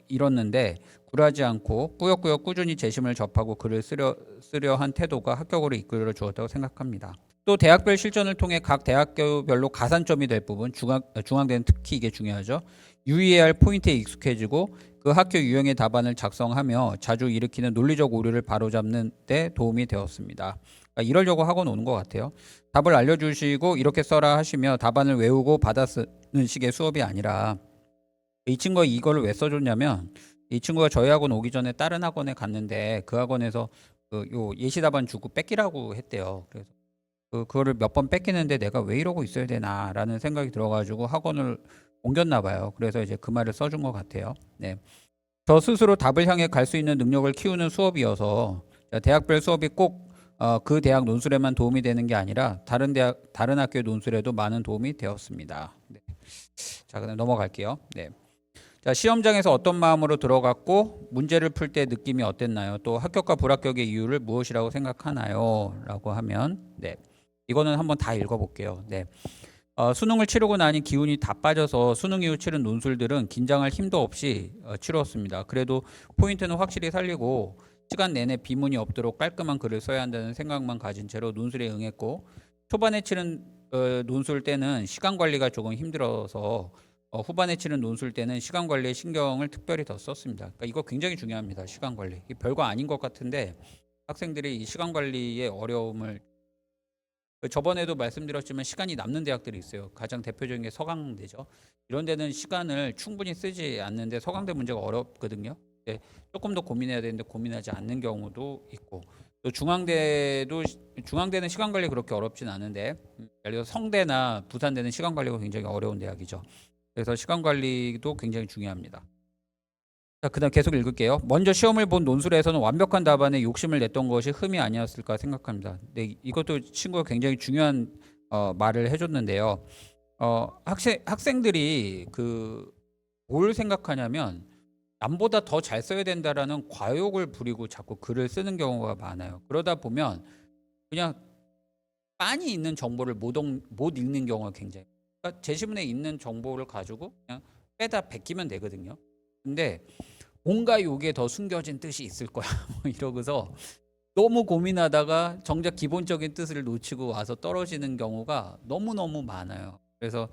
Speaker 1: 잃었는데, 굴하지 않고 꾸역꾸역 꾸준히 재심을 접하고 글을 쓰려 한 태도가 합격으로 이끌어 주었다고 생각합니다. 또 대학별 실전을 통해 각 대학교별로 가산점이 될 부분, 중앙대는 특히 이게 중요하죠. 유의해야 할 포인트에 익숙해지고 그 학교 유형의 답안을 작성하며 자주 일으키는 논리적 오류를 바로잡는 데 도움이 되었습니다. 그러니까 이러려고 학원 오는 것 같아요. 답을 알려주시고 이렇게 써라 하시며 답안을 외우고 받아 쓰는 식의 수업이 아니라, 이 친구가 이거를 왜 써줬냐면, 이 친구가 저희 학원 오기 전에 다른 학원에 갔는데 그 학원에서 요 예시 답안 주고 뺏기라고 했대요. 그래서 그거를 몇 번 뺏기는데 내가 왜 이러고 있어야 되나라는 생각이 들어가지고 학원을 옮겼나 봐요. 그래서 이제 그 말을 써준 것 같아요. 네. 저 스스로 답을 향해 갈 수 있는 능력을 키우는 수업이어서 대학별 수업이 꼭 그 대학 논술에만 도움이 되는 게 아니라 다른 학교의 논술에도 많은 도움이 되었습니다. 네. 자, 그다음 넘어갈게요. 네. 자, 시험장에서 어떤 마음으로 들어갔고 문제를 풀 때 느낌이 어땠나요? 또 합격과 불합격의 이유를 무엇이라고 생각하나요? 라고 하면, 네. 이거는 한번 다 읽어볼게요. 네. 수능을 치르고 나니 기운이 다 빠져서 수능 이후 치른 논술들은 긴장할 힘도 없이 치루었습니다. 그래도 포인트는 확실히 살리고 시간 내내 비문이 없도록 깔끔한 글을 써야 한다는 생각만 가진 채로 논술에 응했고, 초반에 치른 논술 때는 시간 관리가 조금 힘들어서 후반에 치른 논술 때는 시간 관리에 신경을 특별히 더 썼습니다. 그러니까 이거 굉장히 중요합니다. 시간 관리. 별거 아닌 것 같은데 학생들이 이 시간 관리의 어려움을, 저번에도 말씀드렸지만 시간이 남는 대학들이 있어요. 가장 대표적인 게 서강대죠. 이런 데는 시간을 충분히 쓰지 않는데 서강대 문제가 어렵거든요. 조금 더 고민해야 되는데 고민하지 않는 경우도 있고, 또 중앙대는 시간 관리 그렇게 어렵진 않은데, 예를 들어 성대나 부산대는 시간 관리가 굉장히 어려운 대학이죠. 그래서 시간 관리도 굉장히 중요합니다. 자, 그다음 계속 읽을게요. 먼저 시험을 본 논술에서는 완벽한 답안에 욕심을 냈던 것이 흠이 아니었을까 생각합니다. 네, 이것도 친구가 굉장히 중요한 말을 해줬는데요. 학생들이 뭘 생각하냐면 남보다 더 잘 써야 된다라는 과욕을 부리고 자꾸 글을 쓰는 경우가 많아요. 그러다 보면 그냥 빤히 있는 정보를 못 읽는 경우가 굉장히, 그러니까 제시문에 있는 정보를 가지고 그냥 빼다 베끼면 되거든요. 근데 뭔가 요게 더 숨겨진 뜻이 있을 거야 뭐 이러고서 너무 고민하다가 정작 기본적인 뜻을 놓치고 와서 떨어지는 경우가 너무너무 많아요. 그래서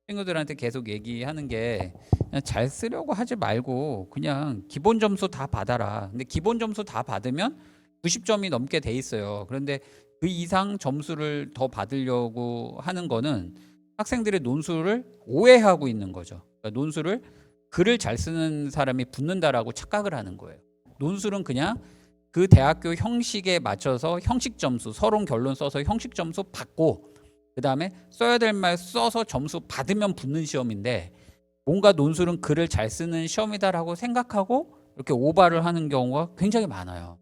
Speaker 1: 친구들한테 계속 얘기하는 게, 그냥 잘 쓰려고 하지 말고 그냥 기본 점수 다 받아라. 근데 기본 점수 다 받으면 90점이 넘게 돼 있어요. 그런데 그 이상 점수를 더 받으려고 하는 거는 학생들의 논술을 오해하고 있는 거죠. 그러니까 논술을 글을 잘 쓰는 사람이 붙는다라고 착각을 하는 거예요. 논술은 그냥 그 대학교 형식에 맞춰서 형식 점수, 서론 결론 써서 형식 점수 받고, 그 다음에 써야 될 말 써서 점수 받으면 붙는 시험인데, 뭔가 논술은 글을 잘 쓰는 시험이다라고 생각하고 이렇게 오바를 하는 경우가 굉장히 많아요.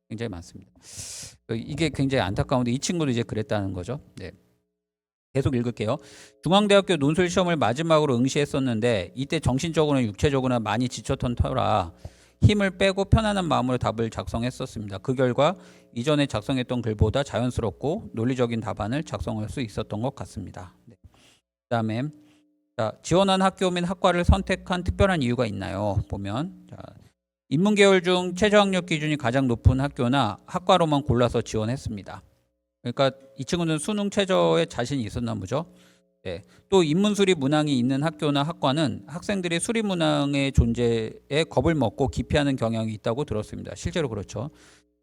Speaker 1: 굉장히 많습니다. 이게 굉장히 안타까운데 이 친구도 이제 그랬다는 거죠. 네. 계속 읽을게요. 중앙대학교 논술 시험을 마지막으로 응시했었는데 이때 정신적으로나 육체적으로나 많이 지쳤던 터라 힘을 빼고 편안한 마음으로 답을 작성했었습니다. 그 결과 이전에 작성했던 글보다 자연스럽고 논리적인 답안을 작성할 수 있었던 것 같습니다. 네. 그다음에 지원한 학교 및 학과를 선택한 특별한 이유가 있나요? 보면 인문계열 중 최저학력 기준이 가장 높은 학교나 학과로만 골라서 지원했습니다. 그러니까 이 친구는 수능 최저에 자신이 있었나 보죠. 네. 또 인문수리 문항이 있는 학교나 학과는 학생들이 수리 문항의 존재에 겁을 먹고 기피하는 경향이 있다고 들었습니다. 실제로 그렇죠.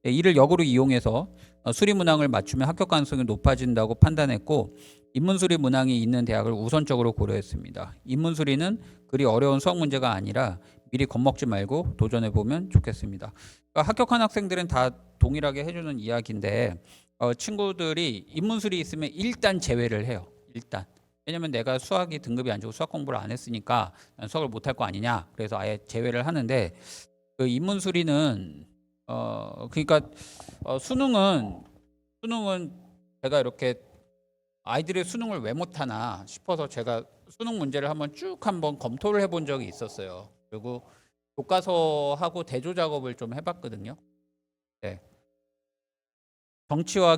Speaker 1: 네, 이를 역으로 이용해서 수리 문항을 맞추면 합격 가능성이 높아진다고 판단했고 인문수리 문항이 있는 대학을 우선적으로 고려했습니다. 인문수리는 그리 어려운 수학 문제가 아니라 미리 겁먹지 말고 도전해보면 좋겠습니다. 그러니까 합격한 학생들은 다 동일하게 해주는 이야기인데 친구들이 인문수리 있으면 일단 제외를 해요. 일단. 왜냐면 내가 수학이 등급이 안 좋고 수학 공부를 안 했으니까 난 수학을 못할 거 아니냐. 그래서 아예 제외를 하는데 그 인문수리는 그러니까 수능은 제가 이렇게 아이들의 수능을 왜 못하나 싶어서 제가 수능 문제를 한번 검토를 해본 적이 있었어요. 그리고 교과서하고 대조 작업을 좀 해봤거든요. 네. 정치와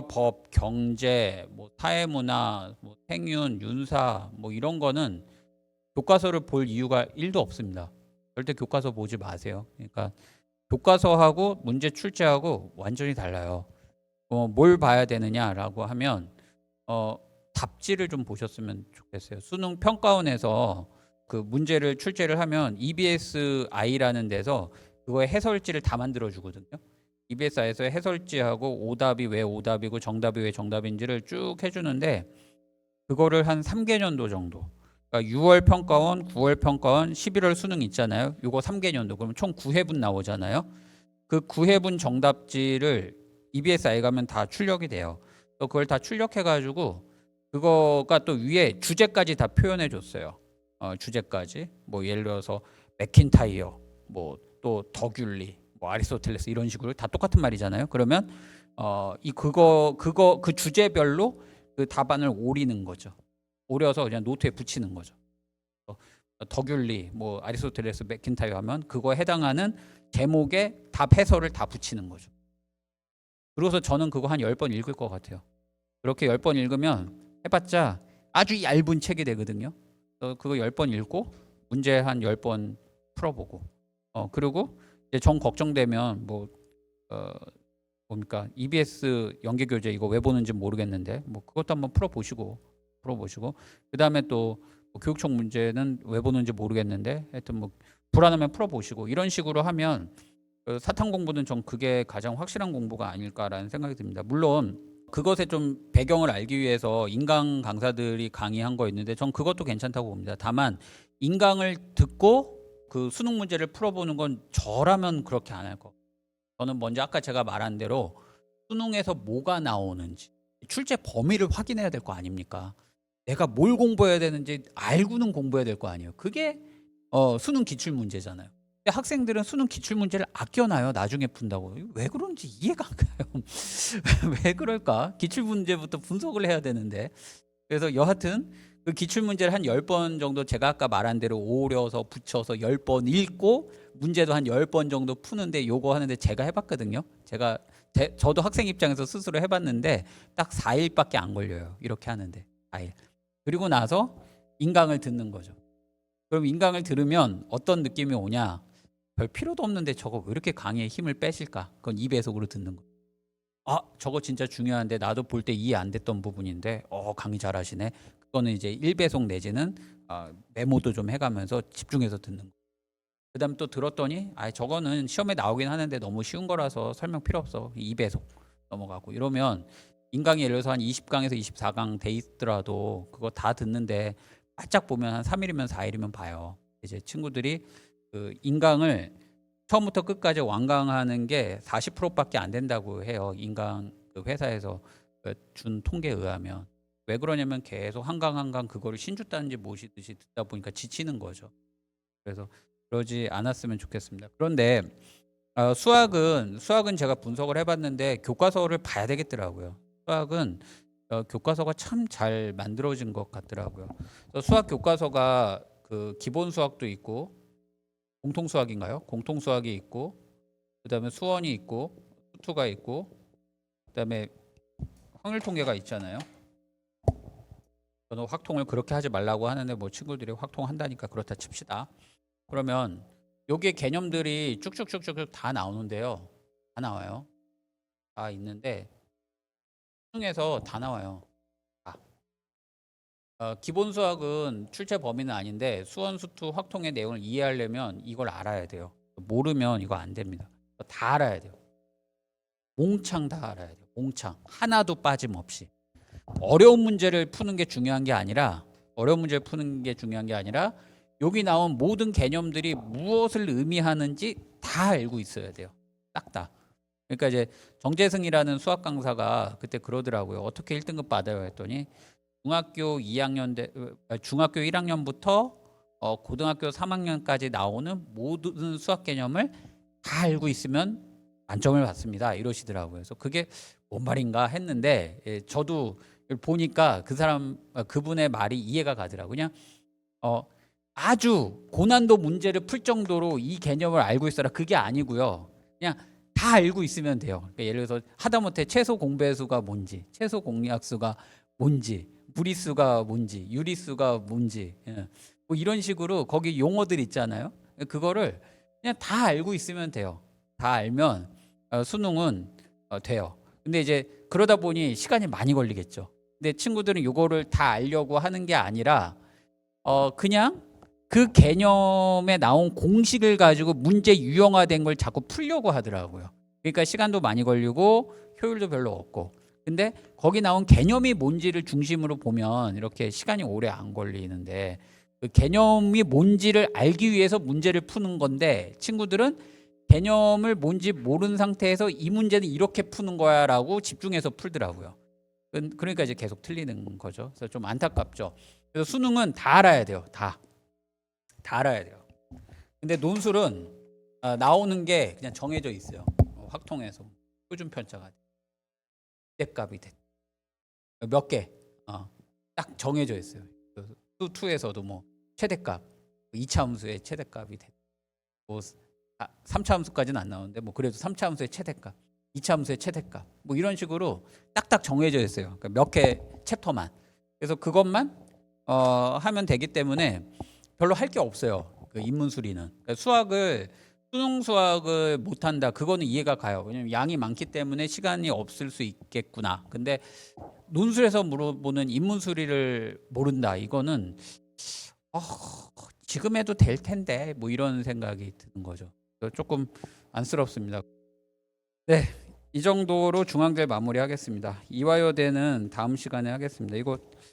Speaker 1: 법, 경제, 뭐 사회문화, 뭐 생윤, 윤사, 뭐 이런 거는 교과서를 볼 이유가 1도 없습니다. 절대 교과서 보지 마세요. 그러니까 교과서하고 문제 출제하고 완전히 달라요. 뭘 봐야 되느냐라고 하면 답지를 좀 보셨으면 좋겠어요. 수능 평가원에서 그 문제를 출제를 하면 EBSI라는 데서 그거의 해설지를 다 만들어 주거든요. EBSI에서 해설지하고 오답이 왜 오답이고 정답이 왜 정답인지를 쭉 해주는데 그거를 한 3개년도 정도. 그러니까 6월 평가원, 9월 평가원, 11월 수능 있잖아요. 요거 3개년도. 그러면 총 9회분 나오잖아요. 그 9회분 정답지를 EBSI 가면 다 출력이 돼요. 또 그걸 다 출력해가지고 그거가 또 위에 주제까지 다 표현해 줬어요. 주제까지. 뭐 예를 들어서 맥킨타이어, 뭐 또 더귤리, 뭐 아리스토텔레스 이런 식으로 다 똑같은 말이잖아요. 그러면 그 주제별로 그 답안을 오리는 거죠. 오려서 그냥 노트에 붙이는 거죠. 더귤리, 뭐 아리스토텔레스, 맥킨타이어 하면 그거에 해당하는 제목에 답 해설을 다 붙이는 거죠. 그래서 저는 그거 한 10번 읽을 것 같아요. 그렇게 10번 읽으면 해봤자 아주 얇은 책이 되거든요. 그거 10번 읽고 문제 한 10번 풀어보고 그리고 이제 정 걱정되면 뭡니까 EBS 연계교재 이거 왜 보는지 모르겠는데 뭐 그것도 한번 풀어보시고 그 다음에 또 교육청 문제는 왜 보는지 모르겠는데 하여튼 뭐 불안하면 풀어보시고 이런 식으로 하면 사탐 공부는 전 그게 가장 확실한 공부가 아닐까라는 생각이 듭니다. 물론 그것의 좀 배경을 알기 위해서 인강 강사들이 강의한 거 있는데 전 그것도 괜찮다고 봅니다. 다만 인강을 듣고 그 수능 문제를 풀어보는 건 저라면 그렇게 안 할 거. 저는 먼저 아까 제가 말한 대로 수능에서 뭐가 나오는지 출제 범위를 확인해야 될 거 아닙니까? 내가 뭘 공부해야 되는지 알고는 공부해야 될 거 아니에요. 그게 수능 기출 문제잖아요. 근데 학생들은 수능 기출 문제를 아껴놔요. 나중에 푼다고. 왜 그런지 이해가 안 가요. 왜 그럴까? 기출 문제부터 분석을 해야 되는데. 그래서 여하튼 그 기출 문제를 한 10번 정도 제가 아까 말한 대로 오려서 붙여서 10번 읽고 문제도 한 10번 정도 푸는데 요거 하는데 제가 해봤거든요. 저도 학생 입장에서 스스로 해봤는데 딱 4일밖에 안 걸려요. 이렇게 하는데 4일. 그리고 나서 인강을 듣는 거죠. 그럼 인강을 들으면 어떤 느낌이 오냐? 별 필요도 없는데 저거 왜 이렇게 강의에 힘을 빼실까? 그건 2배속으로 듣는 거. 저거 진짜 중요한데 나도 볼 때 이해 안 됐던 부분인데 강의 잘하시네. 그거는 이제 1배속 내지는 메모도 좀 해가면서 집중해서 듣는 거. 그 다음 또 들었더니 저거는 시험에 나오긴 하는데 너무 쉬운 거라서 설명 필요 없어. 2배속 넘어가고 이러면 인강이 예를 들어서 한 20강에서 24강 돼 있더라도 그거 다 듣는데 바짝 보면 한 3일이면 4일이면 봐요. 이제 친구들이 그 인강을 처음부터 끝까지 완강하는 게 40%밖에 안 된다고 해요. 인강 그 회사에서 준 통계에 의하면. 왜 그러냐면 계속 한강 그거를 신주단지 모시듯이 듣다 보니까 지치는 거죠. 그래서 그러지 않았으면 좋겠습니다. 그런데 수학은 제가 분석을 해봤는데 교과서를 봐야 되겠더라고요. 수학은 교과서가 참 잘 만들어진 것 같더라고요. 수학 교과서가 그 기본 수학도 있고 공통수학인가요? 공통수학이 있고 그다음에 수원이 있고 수투가 있고 그다음에 확률통계가 있잖아요. 저는 확통을 그렇게 하지 말라고 하는데 뭐 친구들이 확통한다니까 그렇다 칩시다. 그러면 여기에 개념들이 쭉쭉쭉쭉 다 나오는데요. 다 나와요. 다 있는데 수능에서 다 나와요. 기본 수학은 출제 범위는 아닌데 수원, 수투, 확통의 내용을 이해하려면 이걸 알아야 돼요. 모르면 이거 안 됩니다. 다 알아야 돼요. 몽창 다 알아야 돼요. 몽창 하나도 빠짐없이. 어려운 문제를 푸는 게 중요한 게 아니라 여기 나온 모든 개념들이 무엇을 의미하는지 다 알고 있어야 돼요. 딱 다. 그러니까 이제 정재승이라는 수학 강사가 그때 그러더라고요. 어떻게 1등급 받아요 했더니 중학교 1학년부터 고등학교 3학년까지 나오는 모든 수학 개념을 다 알고 있으면 만점을 받습니다. 이러시더라고요. 그래서 그게 뭔 말인가 했는데 저도 보니까 그분의 말이 이해가 가더라고요. 그냥 아주 고난도 문제를 풀 정도로 이 개념을 알고 있어라 그게 아니고요. 그냥 다 알고 있으면 돼요. 그러니까 예를 들어서 하다못해 최소 공배수가 뭔지, 최소 공약수가 뭔지, 무리수가 뭔지, 유리수가 뭔지, 뭐 이런 식으로 거기 용어들 있잖아요. 그거를 그냥 다 알고 있으면 돼요. 다 알면 수능은 돼요. 근데 이제 그러다 보니 시간이 많이 걸리겠죠. 근데 친구들은 이거를 다 알려고 하는 게 아니라 그냥 그 개념에 나온 공식을 가지고 문제 유형화된 걸 자꾸 풀려고 하더라고요. 그러니까 시간도 많이 걸리고 효율도 별로 없고. 근데 거기 나온 개념이 뭔지를 중심으로 보면 이렇게 시간이 오래 안 걸리는데 그 개념이 뭔지를 알기 위해서 문제를 푸는 건데 친구들은 개념을 뭔지 모르는 상태에서 이 문제는 이렇게 푸는 거야 라고 집중해서 풀더라고요. 그러니까 이제 계속 틀리는 거죠. 그래서 좀 안타깝죠. 그래서 수능은 다 알아야 돼요. 다 알아야 돼요. 근데 논술은 나오는 게 그냥 정해져 있어요. 확통해서 표준 편차가 대값이 몇 개 딱 정해져 있어요. 수2에서도 뭐 최대값 2차 함수의 최대값이 뭐 3차 함수까지는 안 나오는데 뭐 그래도 3차 함수의 최대값 2차 함수의 최대값 뭐 이런 식으로 딱딱 정해져 있어요. 그러니까 몇 개 챕터만. 그래서 그것만 하면 되기 때문에 별로 할 게 없어요. 그 인문수리는. 그러니까 수능 수학을 못한다. 그거는 이해가 가요. 왜냐면 양이 많기 때문에 시간이 없을 수 있겠구나. 근데 논술에서 물어보는 인문수리를 모른다. 이거는 지금 해도 될 텐데 뭐 이런 생각이 드는 거죠. 조금 안쓰럽습니다. 네, 이 정도로 중앙대 마무리하겠습니다. 이화여대는 다음 시간에 하겠습니다. 이거